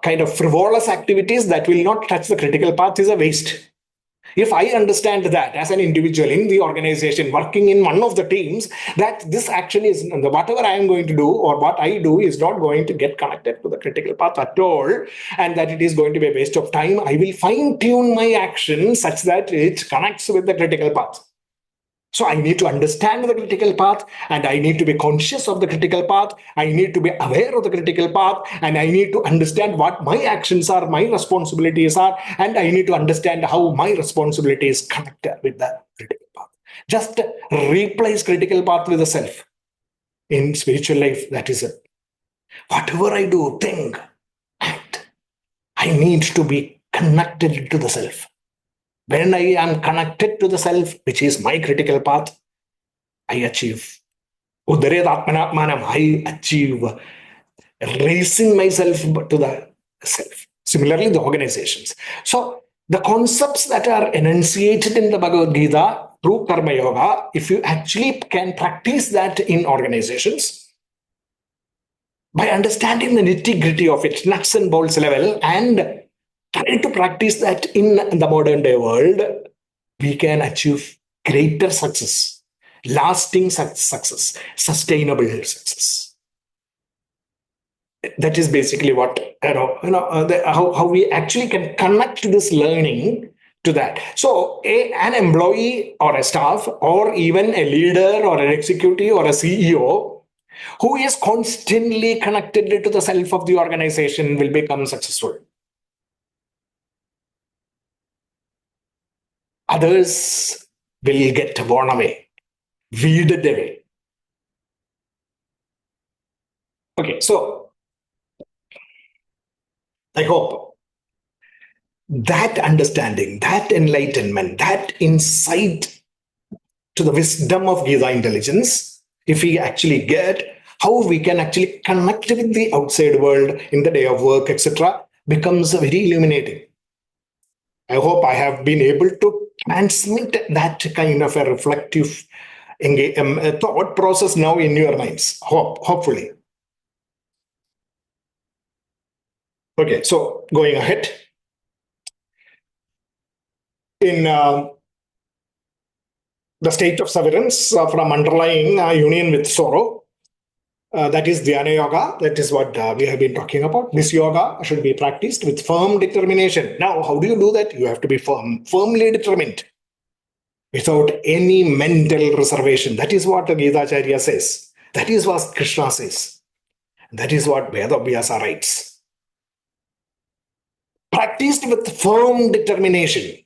Kind of frivolous activities that will not touch the critical path is a waste. If I understand that as an individual in the organization working in one of the teams, that this action is whatever I am going to do or what I do is not going to get connected to the critical path at all, and that it is going to be a waste of time, I will fine tune my action such that it connects with the critical path. So I need to understand the critical path, and I need to be conscious of the critical path. I need to be aware of the critical path, and I need to understand what my actions are, my responsibilities are, and I need to understand how my responsibilities connect with the critical path. Just replace critical path with the self. In spiritual life, that is it. Whatever I do, think, act, I need to be connected to the self. When I am connected to the self, which is my critical path, I achieve. I achieve raising myself to the self. Similarly, the organizations. So the concepts that are enunciated in the Bhagavad Gita through Karma Yoga, if you actually can practice that in organizations, by understanding the nitty-gritty of it, nuts and bolts level, and trying to practice that in the modern day world, we can achieve greater success, lasting success, sustainable success. That is basically what how we actually can connect this learning to that. So an employee or a staff or even a leader or an executive or a CEO who is constantly connected to the self of the organization will become successful. Others will get worn away, weeded away. Okay, so I hope that understanding, that enlightenment, that insight to the wisdom of Gita intelligence, if we actually get how we can actually connect with the outside world in the day of work, etc., becomes very illuminating. I hope I have been able to transmit that kind of a reflective thought process now in your minds. Hopefully. Okay, so going ahead. In the state of severance from underlying union with sorrow, that is dhyana yoga. That is what we have been talking about. This yoga should be practiced with firm determination. Now, how do you do that? You have to be firmly determined, without any mental reservation. That is what the Gita Acharya says. That is what Krishna says. That is what Veda Vyasa writes. Practiced with firm determination,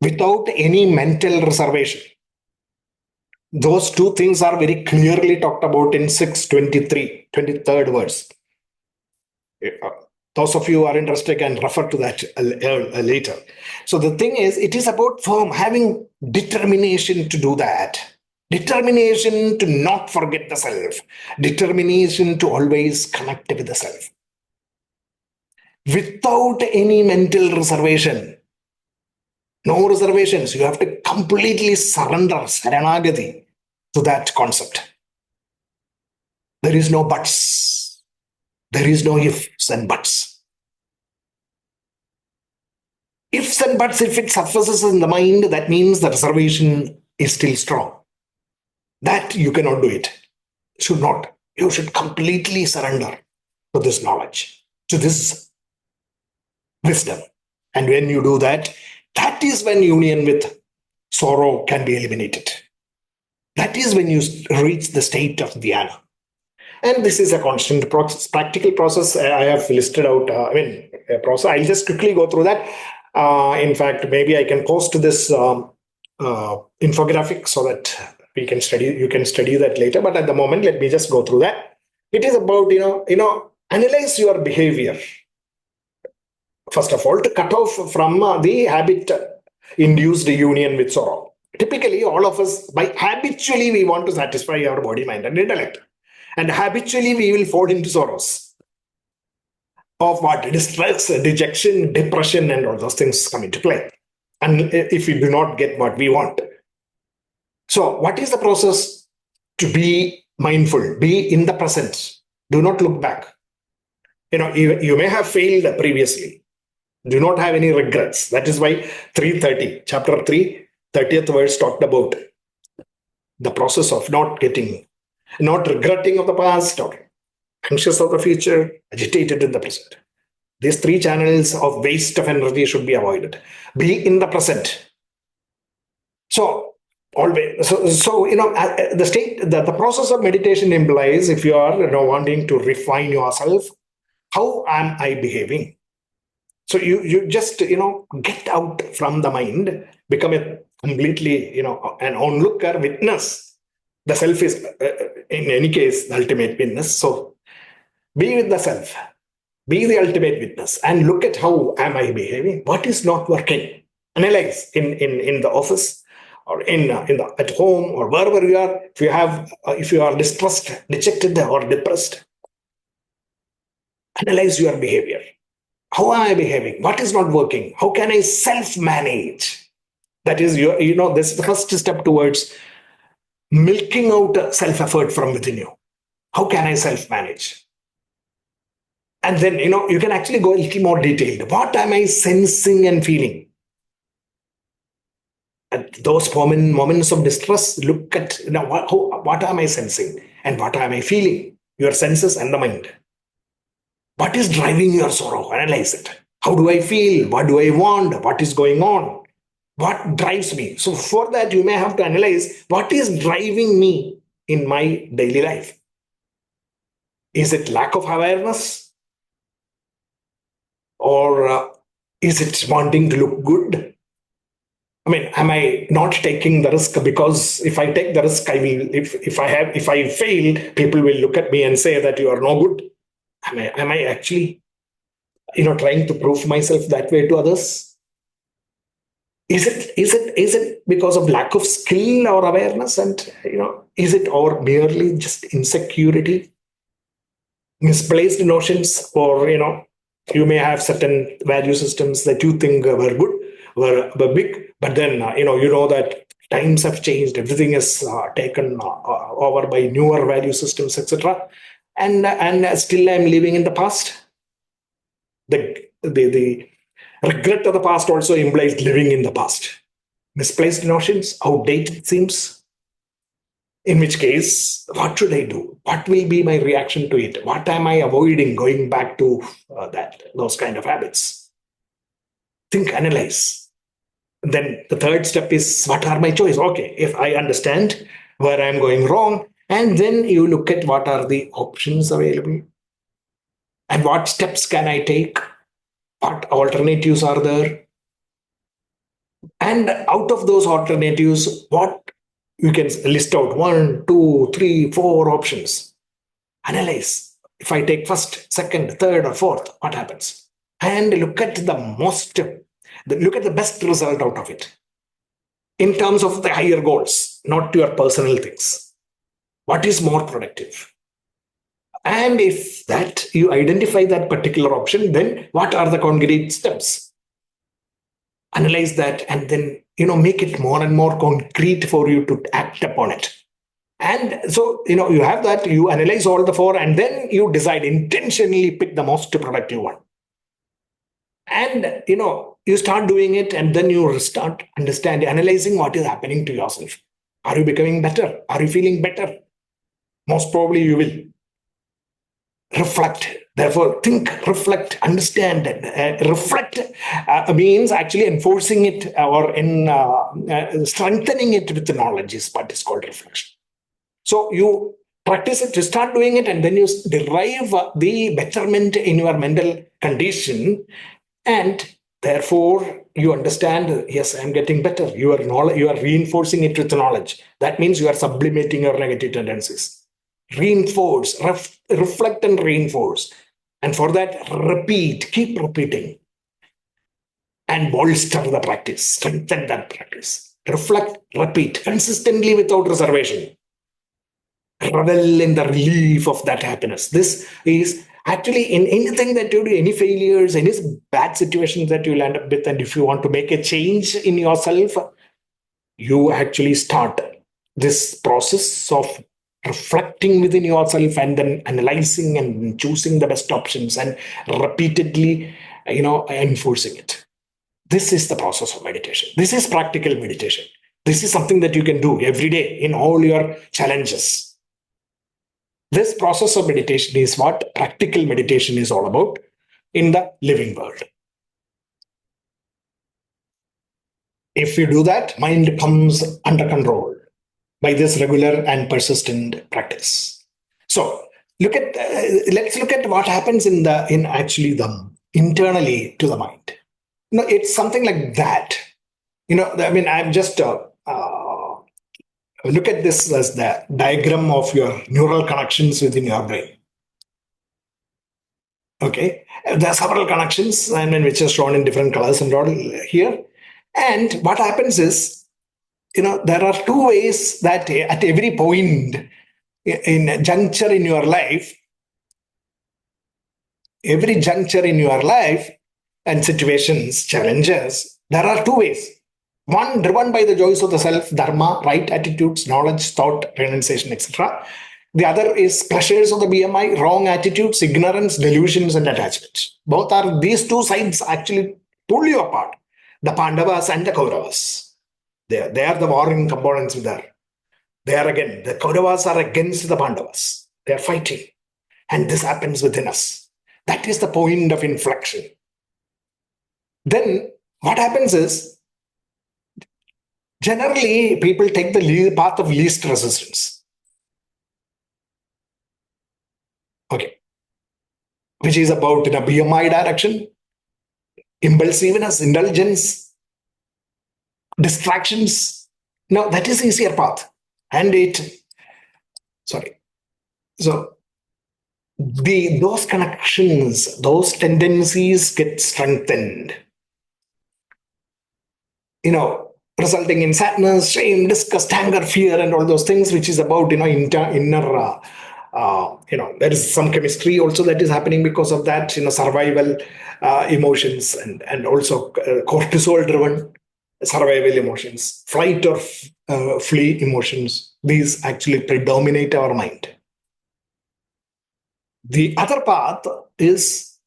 without any mental reservation. Those two things are very clearly talked about in 6:23, 23rd verse. Those of you who are interested can refer to that later. So the thing is, it is about firm, having determination to do that. Determination to not forget the self. Determination to always connect with the self. Without any mental reservation. No reservations. You have to completely surrender, saranagati, to that concept. There is no buts. There is no ifs and buts. Ifs and buts, if it surfaces in the mind, that means the reservation is still strong. That you cannot do it. Should not. You should completely surrender to this knowledge, to this wisdom. And when you do that, that is when union with sorrow can be eliminated. That is when you reach the state of dhyana. And this is a constant process, practical process. I have listed out, a process. I'll just quickly go through that. In fact, maybe I can post this infographic so that you can study that later. But at the moment, let me just go through that. It is about, analyze your behavior. First of all, to cut off from the habit-induced union with sorrow. Typically, all of us, habitually, we want to satisfy our body, mind, and intellect. And habitually, we will fall into sorrows. Of what? Distress, dejection, depression, and all those things come into play. And if we do not get what we want. So, what is the process? To be mindful, be in the present. Do not look back. You may have failed previously. Do not have any regrets. That is why 330, chapter 3, 30th verse talked about the process of not regretting of the past or anxious of the future, agitated in the present. These three channels of waste of energy should be avoided. Be in the present. So always, the state, the process of meditation implies, if you are wanting to refine yourself, how am I behaving? So you just get out from the mind, become a completely an onlooker, witness. The self is in any case the ultimate witness. So be with the self, be the ultimate witness, and look at how am I behaving, what is not working. Analyze in the office or at home or wherever you are. If you are distressed, dejected, or depressed, analyze your behavior. How am I behaving? What is not working? How can I self-manage? That is this is the first step towards milking out self-effort from within you. How can I self-manage? And then you can actually go a little more detailed. What am I sensing and feeling? At those moments of distress, look at what am I sensing and what am I feeling? Your senses and the mind. What is driving your sorrow? Analyze it. How do I feel? What do I want? What is going on? What drives me? So for that, you may have to analyze what is driving me in my daily life. Is it lack of awareness? Or is it wanting to look good? I mean, am I not taking the risk because if I take the risk, I will. If I fail, people will look at me and say that you are no good. Am I actually, trying to prove myself that way to others? Is it because of lack of skill or awareness, and is it or merely just insecurity, misplaced notions, or you may have certain value systems that you think were good, were big, but then that times have changed, everything is taken over by newer value systems, etc. And still I'm living in the past. The regret of the past also implies living in the past. Misplaced notions, outdated themes. In which case, what should I do? What will be my reaction to it? What am I avoiding going back to those kind of habits? Think, analyze. Then the third step is, what are my choices? Okay, if I understand where I'm going wrong, and then you look at what are the options available and what steps can I take, what alternatives are there, and out of those alternatives, what you can list out 1, 2, 3, 4 options. Analyze. If I take first, second, third, or fourth, what happens? And look at the best result out of it in terms of the higher goals, not your personal things. What is more productive? And if that you identify that particular option, then what are the concrete steps? Analyze that and then make it more and more concrete for you to act upon it. And so you have that, you analyze all the 4, and then you decide, intentionally pick the most productive one. And you start doing it, and then you start analyzing what is happening to yourself. Are you becoming better? Are you feeling better? Most probably you will. Reflect. Therefore, think, reflect, understand. Reflect means actually enforcing it or strengthening it with the knowledge is what is called reflection. So you practice it, you start doing it, and then you derive the betterment in your mental condition, and therefore you understand, yes, I'm getting better. You are reinforcing it with knowledge. That means you are sublimating your negative tendencies. Reinforce, reflect and reinforce. And for that, keep repeating. And bolster the practice, strengthen that practice. Reflect, repeat consistently without reservation. Revel in the relief of that happiness. This is actually in anything that you do, any failures, any bad situations that you land up with, and if you want to make a change in yourself, you actually start this process of reflecting within yourself and then analyzing and choosing the best options and repeatedly enforcing it. This is the process of meditation. This is practical meditation. This is something that you can do every day in all your challenges. This process of meditation is what practical meditation is all about in the living world. If you do that, mind comes under control by this regular and persistent practice. So let's look at what happens in actually the internally to the mind. It's something like that. I'm just look at this as the diagram of your neural connections within your brain. Okay, there are several connections, which are shown in different colors and all here. And what happens is, there are two ways that at every point in a juncture in your life, and situations, challenges, there are two ways. One, driven by the joys of the self, dharma, right attitudes, knowledge, thought, renunciation, etc. The other is pleasures of the BMI, wrong attitudes, ignorance, delusions, and attachments. These two sides actually pull you apart. The Pandavas and the Kauravas. They are the warring components there. They are again, the Kauravas are against the Pandavas. They are fighting. And this happens within us. That is the point of inflection. Then what happens is, generally people take the path of least resistance. Okay. Which is about in a BMI direction, impulsiveness, indulgence, distractions. Now that is easier path. So those connections, those tendencies get strengthened. Resulting in sadness, shame, disgust, anger, fear, and all those things, which is about inner. There is some chemistry also that is happening because of that. Survival emotions and also cortisol-driven survival emotions, flight or flee emotions. These actually predominate our mind. The other path is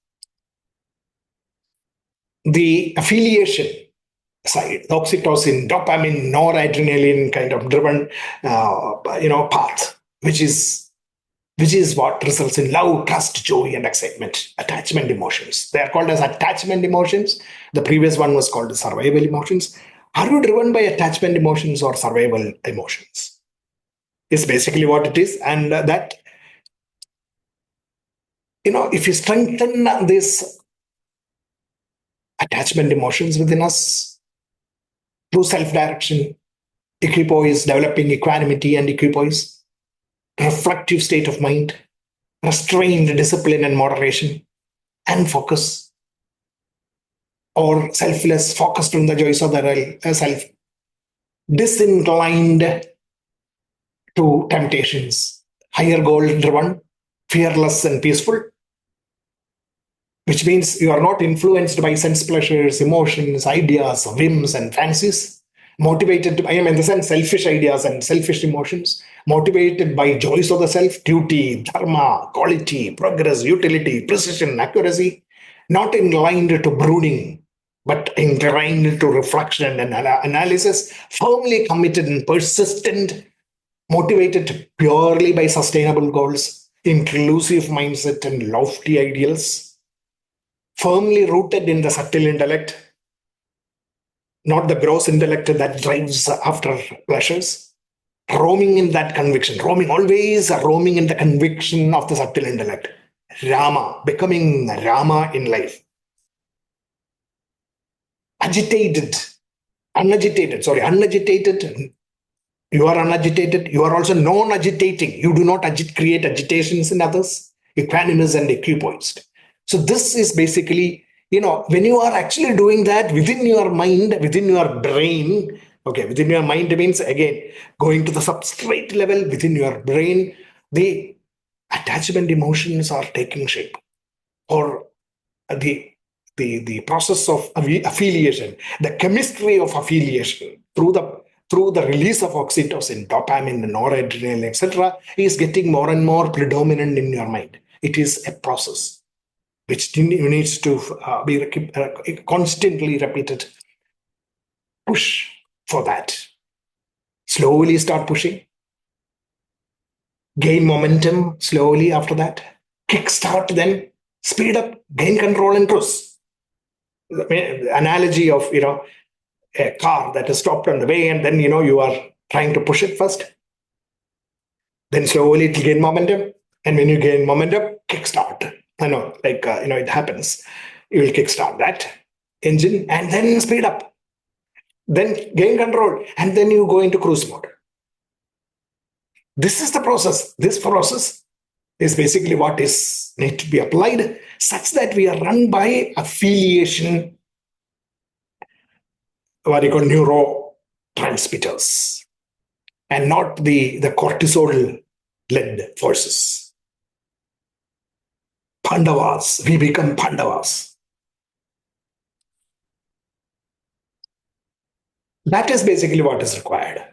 the affiliation side, the oxytocin, dopamine, noradrenaline kind of driven, path, which is what results in love, trust, joy, and excitement, attachment emotions. They are called as attachment emotions. The previous one was called survival emotions. Are you driven by attachment emotions or survival emotions? It's basically what it is. And that, if you strengthen this attachment emotions within us, through self-direction, equipoise, developing equanimity and equipoise, reflective state of mind, restrained discipline and moderation, and focus, or selfless, focused on the joys of the self, disinclined to temptations, higher goal-driven, fearless and peaceful, which means you are not influenced by sense pleasures, emotions, ideas, whims, and fancies, motivated by, in the sense, selfish ideas and selfish emotions, motivated by joys of the self, duty, dharma, quality, progress, utility, precision, accuracy, not inclined to brooding, but inclined to reflection and analysis, firmly committed and persistent, motivated purely by sustainable goals, inclusive mindset and lofty ideals, firmly rooted in the subtle intellect, not the gross intellect that drives after pleasures, roaming in that conviction, always roaming in the conviction of the subtle intellect. Rama, becoming Rama in life. Unagitated. You are unagitated. You are also non-agitating. You do not create agitations in others. Equanimous and equipoised. So this is basically, when you are actually doing that within your mind, within your brain, within your mind means, again, going to the substrate level within your brain, the attachment emotions are taking shape, or the process of affiliation, the chemistry of affiliation through the release of oxytocin, dopamine, noradrenaline, etc., is getting more and more predominant in your mind. It is a process. which needs to be constantly repeated. Push for that. Slowly start pushing. Gain momentum slowly after that. Kickstart, then speed up, gain control and cruise. The analogy of a car that is stopped on the way, and then you are trying to push it first. Then slowly it will gain momentum, and when you gain momentum, kickstart. I know, it happens. You will kickstart that engine and then speed up, then gain control, and then you go into cruise mode. This is the process. This process is basically what is need to be applied, such that we are run by affiliation, what you call neurotransmitters, and not the cortisol-led forces. Pandavas, we become Pandavas. That is basically what is required.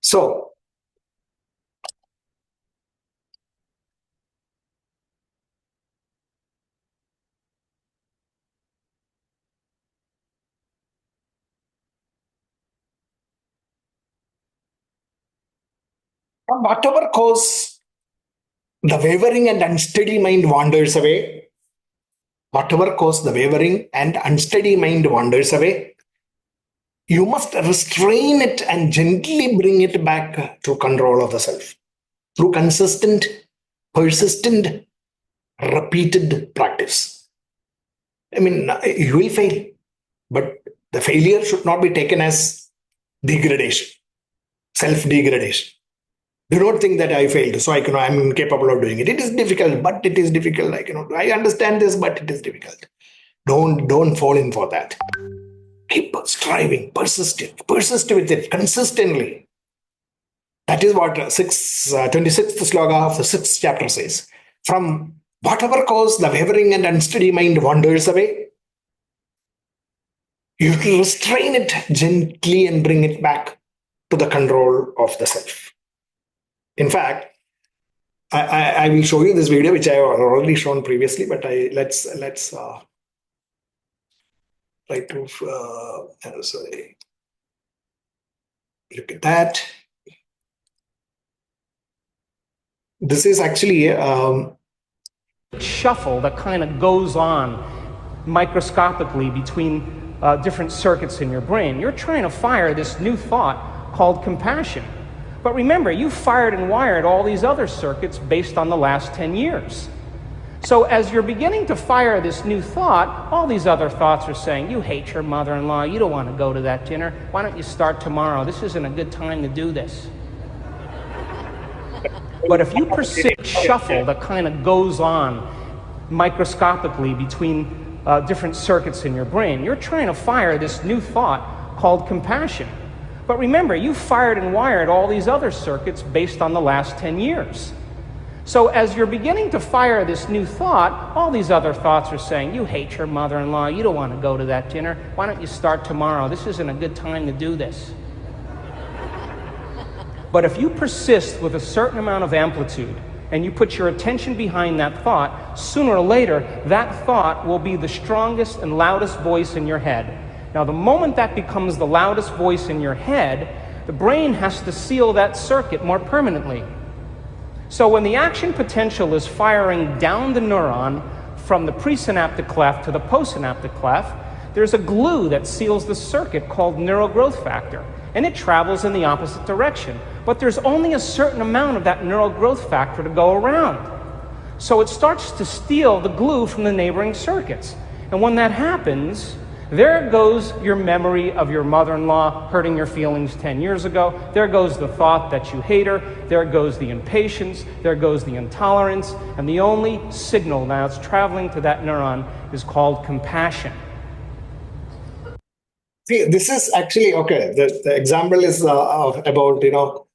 So, from whatever cause the wavering and unsteady mind wanders away, whatever cause the wavering and unsteady mind wanders away, you must restrain it and gently bring it back to control of the self through consistent, persistent, repeated practice. I mean, you will fail, but the failure should not be taken as degradation, self-degradation. Do not think that I failed, so I'm incapable of doing it. It is difficult, but it is difficult. I understand this, but it is difficult. Don't fall in for that. Keep striving, persist with it consistently. That is what 26th sloka of the 6th chapter says. From whatever cause the wavering and unsteady mind wanders away, you have to restrain it gently and bring it back to the control of the self. In fact, I will show you this video, which I have already shown previously, but let's try to look at that. This is actually shuffle that kind of goes on microscopically between different circuits in your brain. You're trying to fire this new thought called compassion. But remember, you fired and wired all these other circuits based on the last 10 years. So as you're beginning to fire this new thought, all these other thoughts are saying, you hate your mother-in-law, you don't want to go to that dinner, why don't you start tomorrow? This isn't a good time to do this. But if you persist, shuffle that kind of goes on microscopically between different circuits in your brain, you're trying to fire this new thought called compassion. But remember, you fired and wired all these other circuits based on the last 10 years. So as you're beginning to fire this new thought, all these other thoughts are saying, you hate your mother-in-law, you don't want to go to that dinner, why don't you start tomorrow? This isn't a good time to do this. But if you persist with a certain amount of amplitude and you put your attention behind that thought, sooner or later, that thought will be the strongest and loudest voice in your head. Now, the moment that becomes the loudest voice in your head, the brain has to seal that circuit more permanently. So when the action potential is firing down the neuron from the presynaptic cleft to the postsynaptic cleft, there's a glue that seals the circuit called neural growth factor, and it travels in the opposite direction. But there's only a certain amount of that neural growth factor to go around. So it starts to steal the glue from the neighboring circuits. And when that happens, there goes your memory of your mother-in-law hurting your feelings 10 years ago. There goes the thought that you hate her. There goes the impatience. There goes the intolerance. And the only signal now that's traveling to that neuron is called compassion. See, this is actually, okay, the example is about,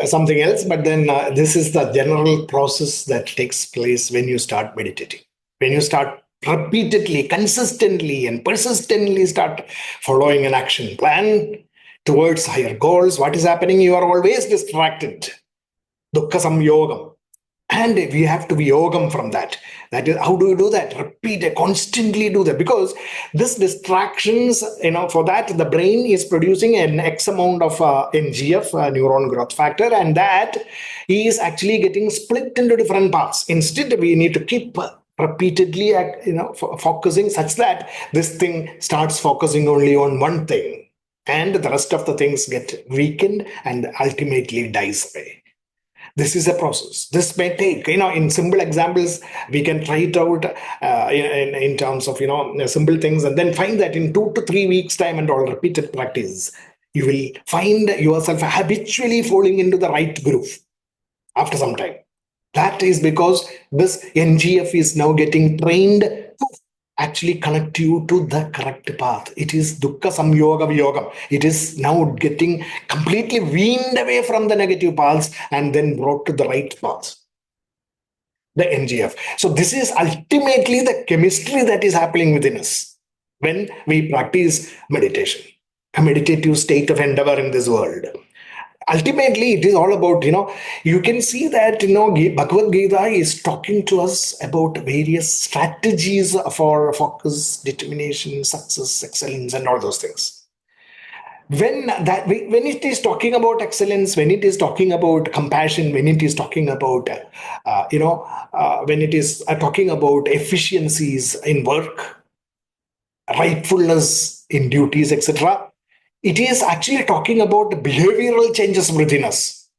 something else, but then this is the general process that takes place when you start meditating. When you start repeatedly, consistently, and persistently start following an action plan towards higher goals, what is happening? You are always distracted. Dukkha samyogam. And we have to be yogam from that. That is, how do you do that? Repeat it, constantly do that. Because this distractions, for that, the brain is producing an X amount of NGF, neuron growth factor, and that is actually getting split into different parts. Instead, we need to keep repeatedly, focusing such that this thing starts focusing only on one thing, and the rest of the things get weakened and ultimately dies away. This is a process. This may take, in simple examples, we can try it out in terms of, simple things, and then find that in 2 to 3 weeks' time and all repeated practice, you will find yourself habitually falling into the right groove after some time. That is because this NGF is now getting trained to actually connect you to the correct path. It is dukkha samyoga viyogam. It is now getting completely weaned away from the negative paths and then brought to the right paths. The NGF. So this is ultimately the chemistry that is happening within us when we practice meditation, a meditative state of endeavor in this world. Ultimately, it is all about, you can see that, Bhagavad Gita is talking to us about various strategies for focus, determination, success, excellence, and all those things. When it is talking about excellence, when it is talking about compassion, when it is talking about, when it is talking about efficiencies in work, rightfulness in duties, etc., it is actually talking about behavioral changes within us.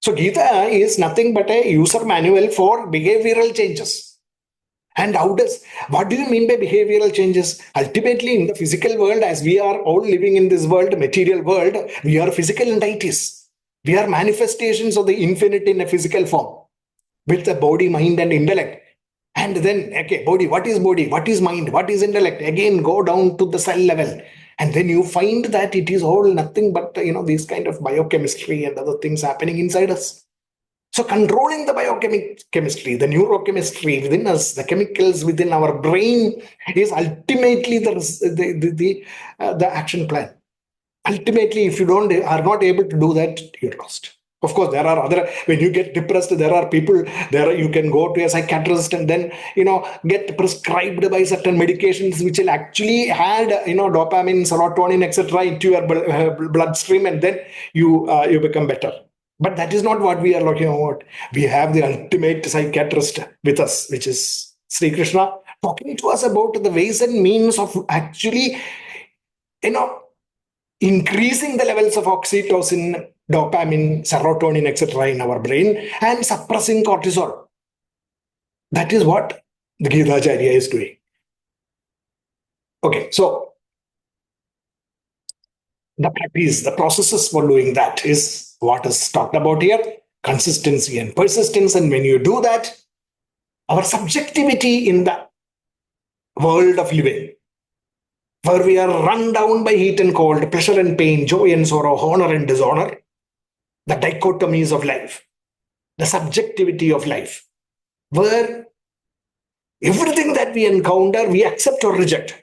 So Gita is nothing but a user manual for behavioral changes. And what do you mean by behavioral changes? Ultimately, in the physical world, as we are all living in this world, material world, we are physical entities. We are manifestations of the infinite in a physical form with the body, mind, and intellect. And then, okay, body, what is body? What is mind? What is intellect? Again, go down to the cell level. And then you find that it is all nothing but, these kind of biochemistry and other things happening inside us. So controlling the biochemistry, the neurochemistry within us, the chemicals within our brain is ultimately the action plan. Ultimately, if you are not able to do that, you're lost. Of course, there are when you get depressed, there are people, you can go to a psychiatrist and then, get prescribed by certain medications which will actually add, dopamine, serotonin, etc. into your bloodstream, and then you become better. But that is not what we are looking at. We have the ultimate psychiatrist with us, which is Sri Krishna, talking to us about the ways and means of actually, increasing the levels of oxytocin, dopamine, serotonin, etc. in our brain and suppressing cortisol. That is what the Gita Acharya is doing. Okay, so the practice, the processes for doing that is what is talked about here: consistency and persistence. And when you do that, our subjectivity in the world of living, where we are run down by heat and cold, pleasure and pain, joy and sorrow, honor and dishonor, the dichotomies of life, the subjectivity of life, where everything that we encounter, we accept or reject.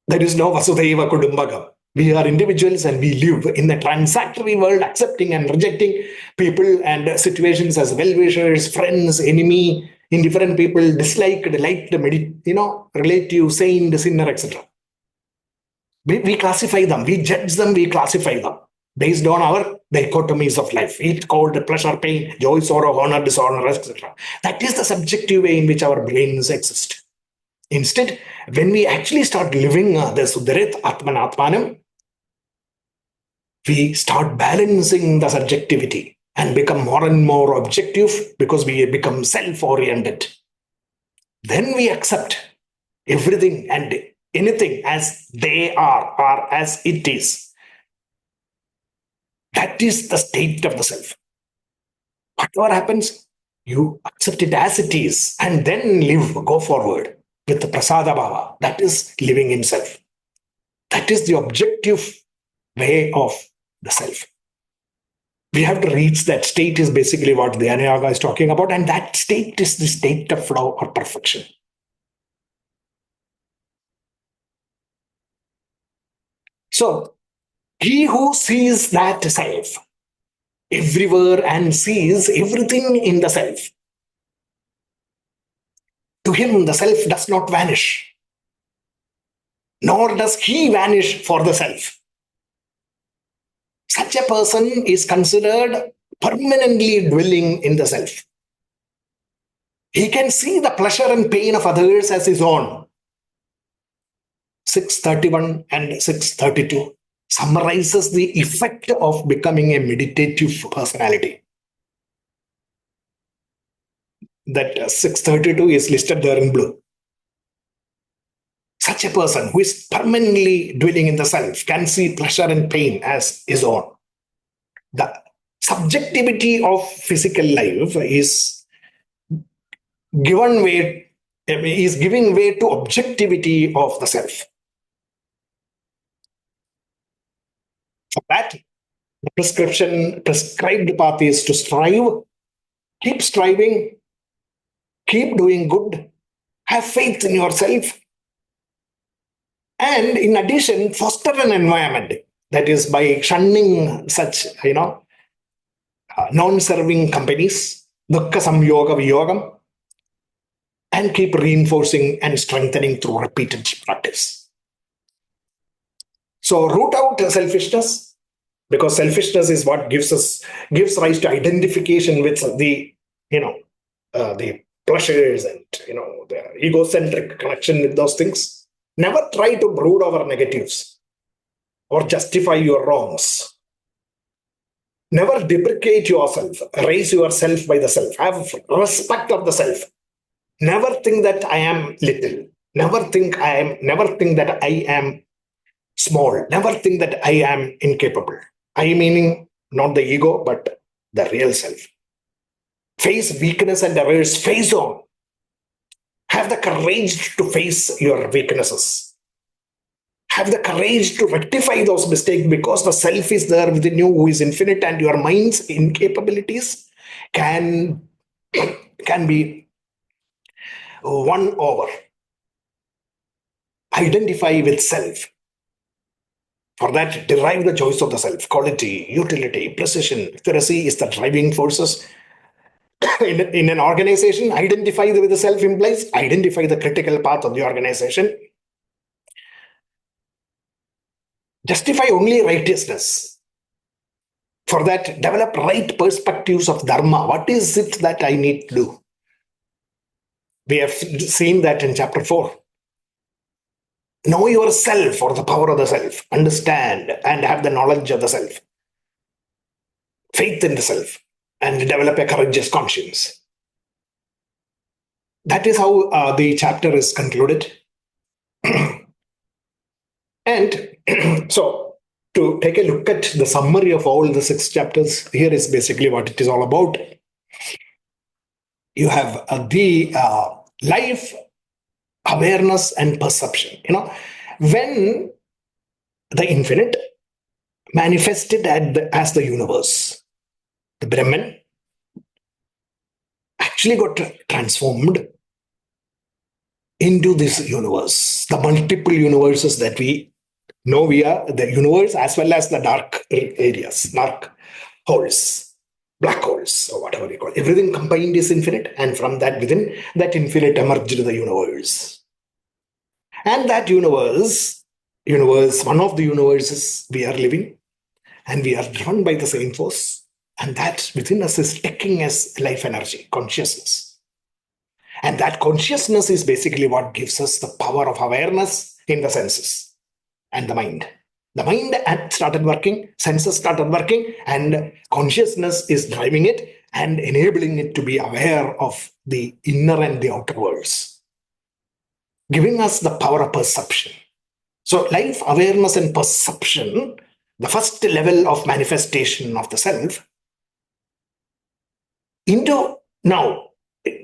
There is no Vasudhaiva Kudumbakam. We are individuals and we live in a transitory world, accepting and rejecting people and situations as well-wishers, friends, enemy, indifferent people, disliked, liked, relative, saint, sinner, etc. We classify them, we judge them, we classify them based on our dichotomies of life. Heat, cold, pleasure, pain, joy, sorrow, honor, dishonor, etc. That is the subjective way in which our brains exist. Instead, when we actually start living the Sudarit Atmanatmanam, we start balancing the subjectivity and become more and more objective because we become self-oriented. Then we accept everything and anything as they are or as it is. That is the state of the self. Whatever happens, you accept it as it is and then go forward with the prasada bhava. That is living in self. That is the objective way of the self. We have to reach that state is basically what the Dhyana Yoga is talking about, and that state is the state of flow or perfection. So, he who sees that self everywhere and sees everything in the self. To him, the self does not vanish, nor does he vanish for the self. Such a person is considered permanently dwelling in the self. He can see the pleasure and pain of others as his own. 631 and 632 summarizes the effect of becoming a meditative personality. That 632 is listed there in blue. Such a person who is permanently dwelling in the self can see pleasure and pain as his own. The subjectivity of physical life is giving way to objectivity of the self. For that, the prescribed path is to strive, keep striving, keep doing good, have faith in yourself, and in addition, foster an environment, that is by shunning such, non-serving companies, dukkha samyoga viyogam, and keep reinforcing and strengthening through repeated practice. So root out selfishness, because selfishness is what gives rise to identification with the pleasures and the egocentric connection with those things. Never try to brood over negatives or justify your wrongs. Never deprecate yourself. Raise yourself by the self. Have respect of the self. Never think that I am little. Never think that I am small. Never think that I am incapable. I meaning not the ego, but the real self. Face weakness and errors. Face on. Have the courage to face your weaknesses. Have the courage to rectify those mistakes, because the self is there within you, who is infinite, and your mind's incapabilities can be won over. Identify with self. For that, derive the choice of the self. Quality, utility, precision, accuracy is the driving forces. In an organization, identify with the self implies identify the critical path of the organization. Justify only righteousness. For that, develop right perspectives of dharma. What is it that I need to do? We have seen that in chapter 4. Know yourself, or the power of the self. Understand and have the knowledge of the self. Faith in the self. And develop a courageous conscience. That is how the chapter is concluded. And so, to take a look at the summary of all the 6 chapters, here is basically what it is all about. You have the life, awareness, and perception. When the infinite manifested as the universe, the Brahman actually got transformed into this universe, the multiple universes that we know via the universe, as well as the dark areas, dark holes, black holes, or whatever you call it. Everything combined is infinite, and from that, within that infinite emerged the universe. And that universe, one of the universes we are living, and we are driven by the same force. And that within us is taking as life energy, consciousness. And that consciousness is basically what gives us the power of awareness in the senses and the mind. The mind had started working, senses started working, and consciousness is driving it and enabling it to be aware of the inner and the outer worlds, giving us the power of perception. So life, awareness, and perception, the first level of manifestation of the self, into now,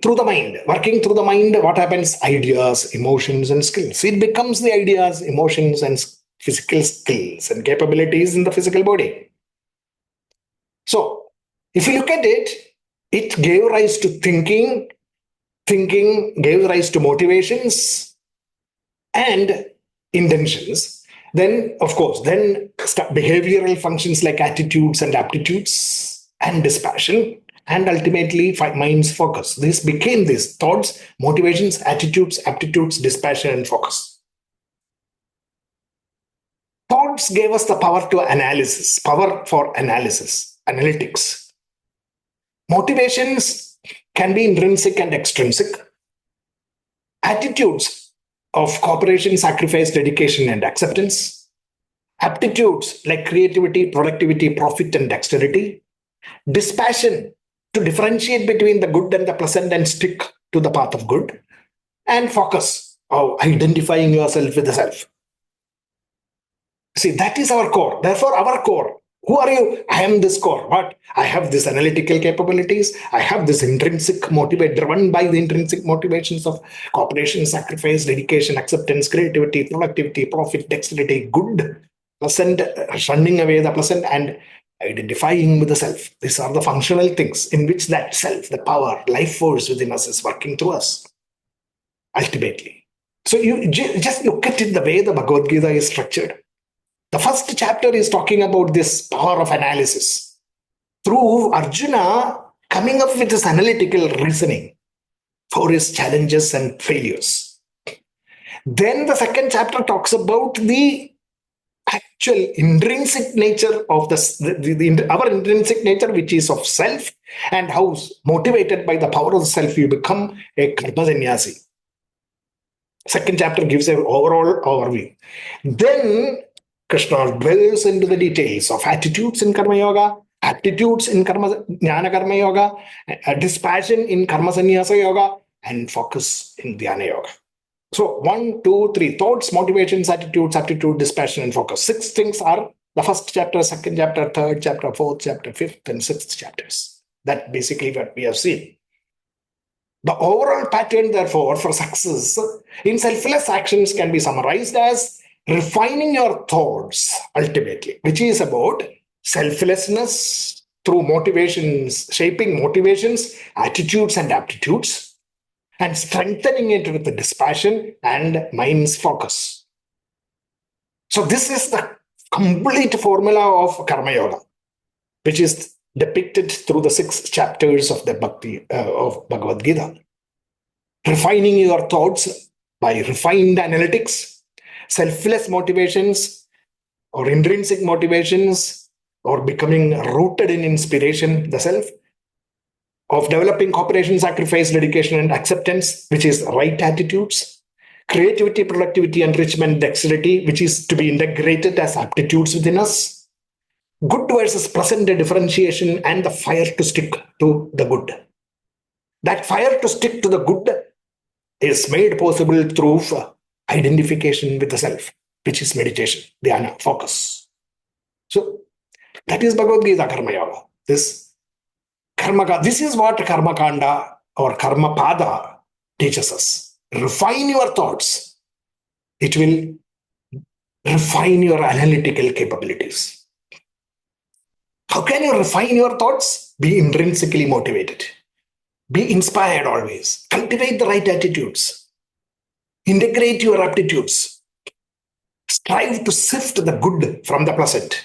through the mind, working through the mind, what happens? Ideas, emotions, and skills. It becomes the ideas, emotions, and physical skills and capabilities in the physical body. So, if you look at it, it gave rise to thinking gave rise to motivations and intentions. Then, of course, behavioral functions like attitudes and aptitudes and dispassion, and ultimately mind's focus. This became these thoughts, motivations, attitudes, aptitudes, dispassion, and focus. Thoughts gave us the power to analysis, power for analysis, analytics. Motivations can be intrinsic and extrinsic. Attitudes of cooperation, sacrifice, dedication, and acceptance. Aptitudes like creativity, productivity, profit, and dexterity. Dispassion to differentiate between the good and the pleasant and stick to the path of good. And focus of identifying yourself with the self. See, that is our core. Therefore, our core. Who are you? I am this core. What? I have this analytical capabilities. I have this intrinsic motivate, driven by the intrinsic motivations of cooperation, sacrifice, dedication, acceptance, creativity, productivity, profit, dexterity, good, pleasant, shunning away the pleasant, and identifying with the self. These are the functional things in which that self, the power, life force within us is working through us. Ultimately. So you just look at it the way the Bhagavad Gita is structured. The first chapter is talking about this power of analysis. Through Arjuna coming up with this analytical reasoning for his challenges and failures. Then the second chapter talks about the actual intrinsic nature of our intrinsic nature, which is of self, and how motivated by the power of the self you become a karma sannyasi. Second chapter gives an overall overview. Then Krishna dwells into the details of attitudes in Karma Yoga, aptitudes in Jnana Karma Yoga, dispassion in Karma Sannyasa Yoga, and focus in Dhyana Yoga. So 1, 2, 3 thoughts, motivations, attitudes, aptitude, dispassion, and focus. 6 things are the first chapter, second chapter, third chapter, fourth chapter, fifth, and sixth chapters. That's basically what we have seen. The overall pattern, therefore, for success in selfless actions can be summarized as refining your thoughts, ultimately, which is about selflessness through motivations, shaping motivations, attitudes, and aptitudes, and strengthening it with the dispassion and mind's focus. So this is the complete formula of Karma Yoga, which is depicted through the 6 chapters of the Bhakti of Bhagavad Gita. Refining your thoughts by refined analytics, selfless motivations or intrinsic motivations, or becoming rooted in inspiration, the self, of developing cooperation, sacrifice, dedication, and acceptance, which is right attitudes, creativity, productivity, enrichment, dexterity, which is to be integrated as aptitudes within us, good versus pleasant differentiation, and the fire to stick to the good. That fire to stick to the good is made possible through identification with the self, which is meditation, dhyana, focus. So that is Bhagavad Gita Karma Yoga. This is what Karma Kanda or Karma Pada teaches us. Refine your thoughts. It will refine your analytical capabilities. How can you refine your thoughts? Be intrinsically motivated. Be inspired always. Cultivate the right attitudes. Integrate your aptitudes. Strive to sift the good from the pleasant.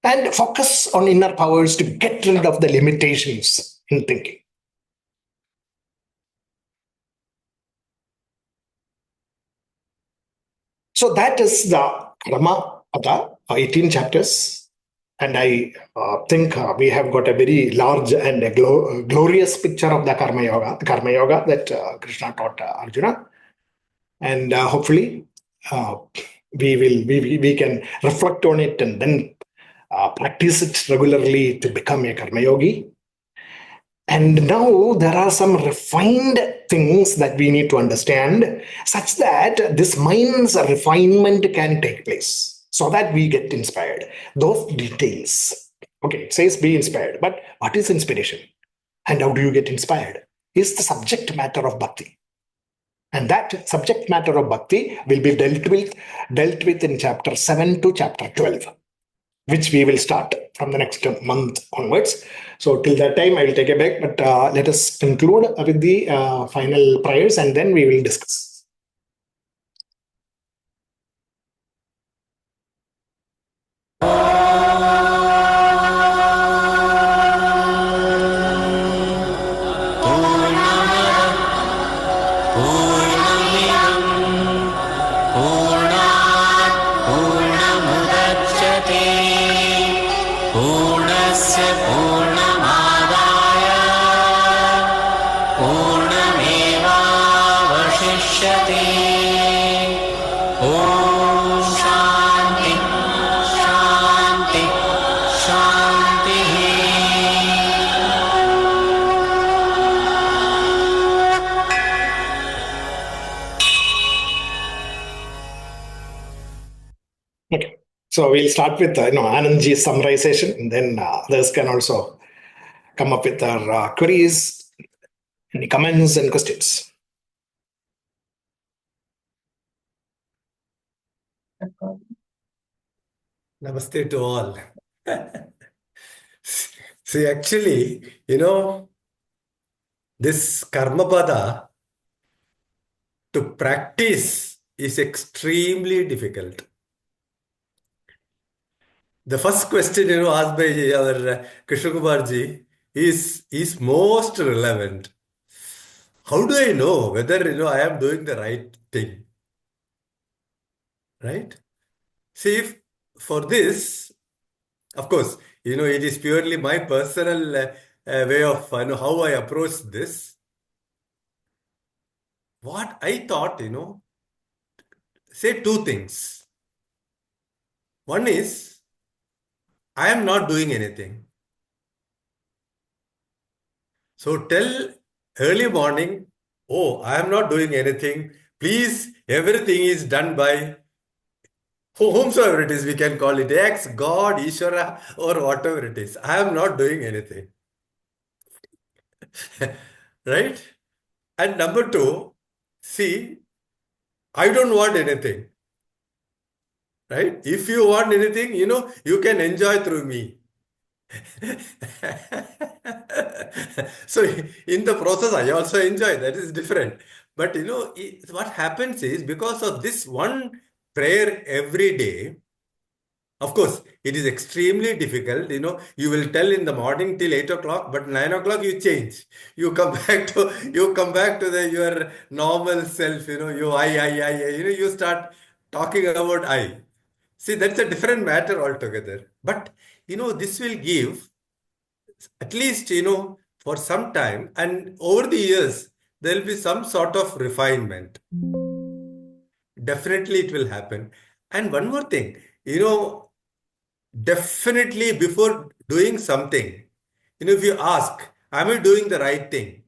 And focus on inner powers to get rid of the limitations in thinking. So that is the Karma Pada, 18 chapters. And I think we have got a very large and a glorious picture of the Karma Yoga that Krishna taught Arjuna. And hopefully we can reflect on it and then practice it regularly to become a Karma Yogi. And now there are some refined things that we need to understand such that this mind's refinement can take place so that we get inspired. Those details. Okay, it says be inspired. But what is inspiration? And how do you get inspired? Is the subject matter of bhakti. And that subject matter of bhakti will be dealt with in chapter 7 to chapter 12, which we will start from the next month onwards. So till that time, I will take a break, but let us conclude with the final prayers and then we will discuss. Okay. So we'll start with Anandji's summarization, and then others can also come up with their queries, any comments, and questions. Namaste to all. See, actually, this karma pada to practice is extremely difficult. The first question, asked by our Krishna Kumar ji is most relevant. How do I know whether, I am doing the right thing? Right? See, if for this, of course, it is purely my personal way of how I approach this. What I thought, say two things. One is, I am not doing anything. So tell early morning, oh, I am not doing anything. Please, everything is done by whomsoever it is, we can call it X, God, Ishvara, or whatever it is. I am not doing anything. Right? And number two, see, I don't want anything. Right? If you want anything, you can enjoy through me. So in the process, I also enjoy. That is different. But what happens is because of this one prayer every day, of course, it is extremely difficult. You will tell in the morning till 8 o'clock, but 9 o'clock you change. You come back to your normal self. I. You start talking about I. See, that's a different matter altogether. But this will give at least for some time, and over the years there will be some sort of refinement. Definitely it will happen. And one more thing, definitely before doing something, if you ask, am I doing the right thing?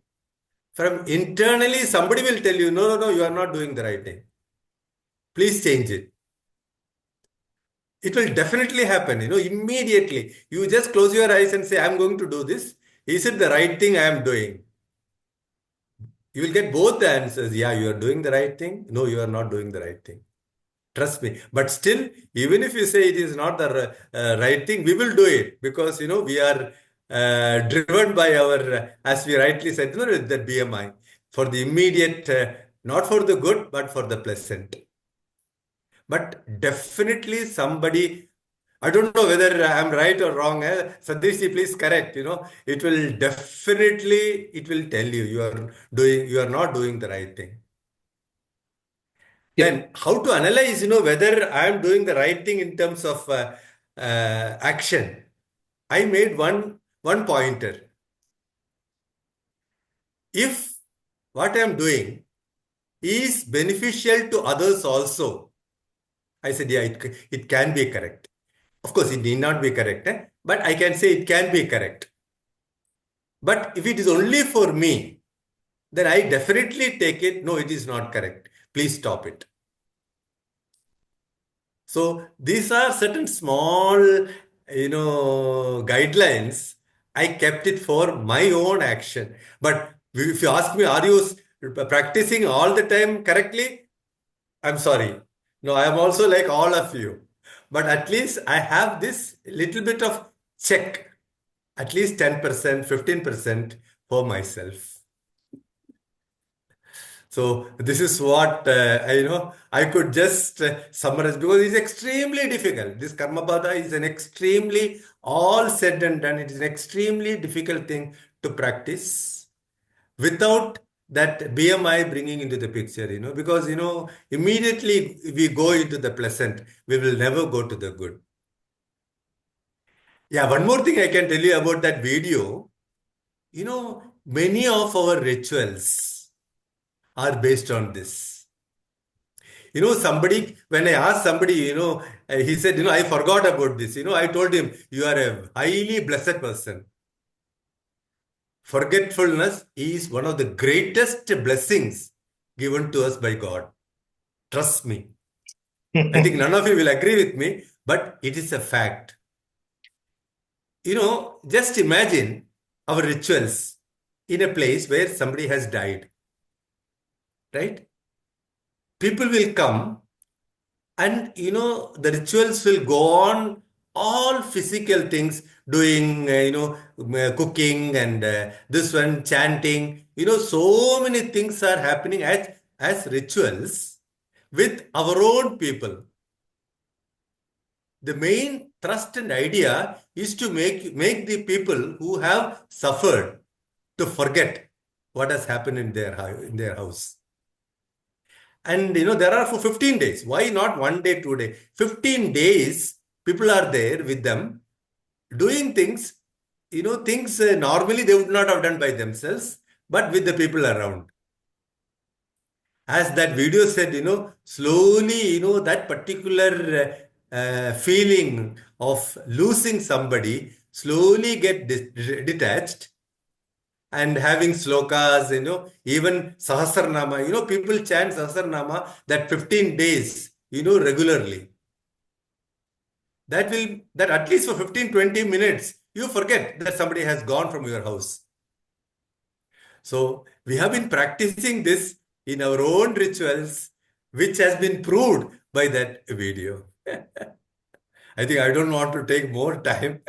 From internally, somebody will tell you, no, you are not doing the right thing. Please change it. It will definitely happen, immediately. You just close your eyes and say, I'm going to do this. Is it the right thing I am doing? You will get both the answers. Yeah, you are doing the right thing. No, you are not doing the right thing. Trust me. But still, even if you say it is not the right thing, we will do it because, we are driven by our, as we rightly said, the BMI for the immediate, not for the good, but for the pleasant. But definitely somebody, I don't know whether I'm right or wrong. Sadhishji, please correct. It will tell you you are not doing the right thing. Yeah. Then how to analyze, whether I am doing the right thing in terms of action. I made one pointer. If what I am doing is beneficial to others also, I said, yeah, it can be correct. Of course, it need not be correct, but I can say it can be correct. But if it is only for me, then I definitely take it. No, it is not correct. Please stop it. So these are certain small, guidelines. I kept it for my own action. But if you ask me, are you practicing all the time correctly? I'm sorry. No, I am also like all of you. But at least I have this little bit of check, at least 10%, 15% for myself. So this is what I could just summarize because it's extremely difficult. This karma pada is an extremely, all said and done, it is an extremely difficult thing to practice without that BMI bringing into the picture, because, immediately we go into the pleasant, we will never go to the good. Yeah, one more thing I can tell you about that video. Many of our rituals are based on this. When I asked somebody, he said, I forgot about this. I told him, you are a highly blessed person. Forgetfulness is one of the greatest blessings given to us by God. Trust me. I think none of you will agree with me, but it is a fact. Just imagine our rituals in a place where somebody has died, right? People will come and, the rituals will go on, all physical things, doing, cooking and this one, chanting. So many things are happening as rituals with our own people. The main thrust and idea is to make the people who have suffered to forget what has happened in their house. And there are for 15 days. Why not 1 day, 2 day? 15 days, people are there with them doing things, things normally they would not have done by themselves, but with the people around. As that video said, slowly, that particular feeling of losing somebody slowly get detached, and having slokas, even Sahasranama, people chant Sahasranama that 15 days, regularly. That at least for 15-20 minutes, you forget that somebody has gone from your house. So we have been practicing this in our own rituals, which has been proved by that video. I think I don't want to take more time.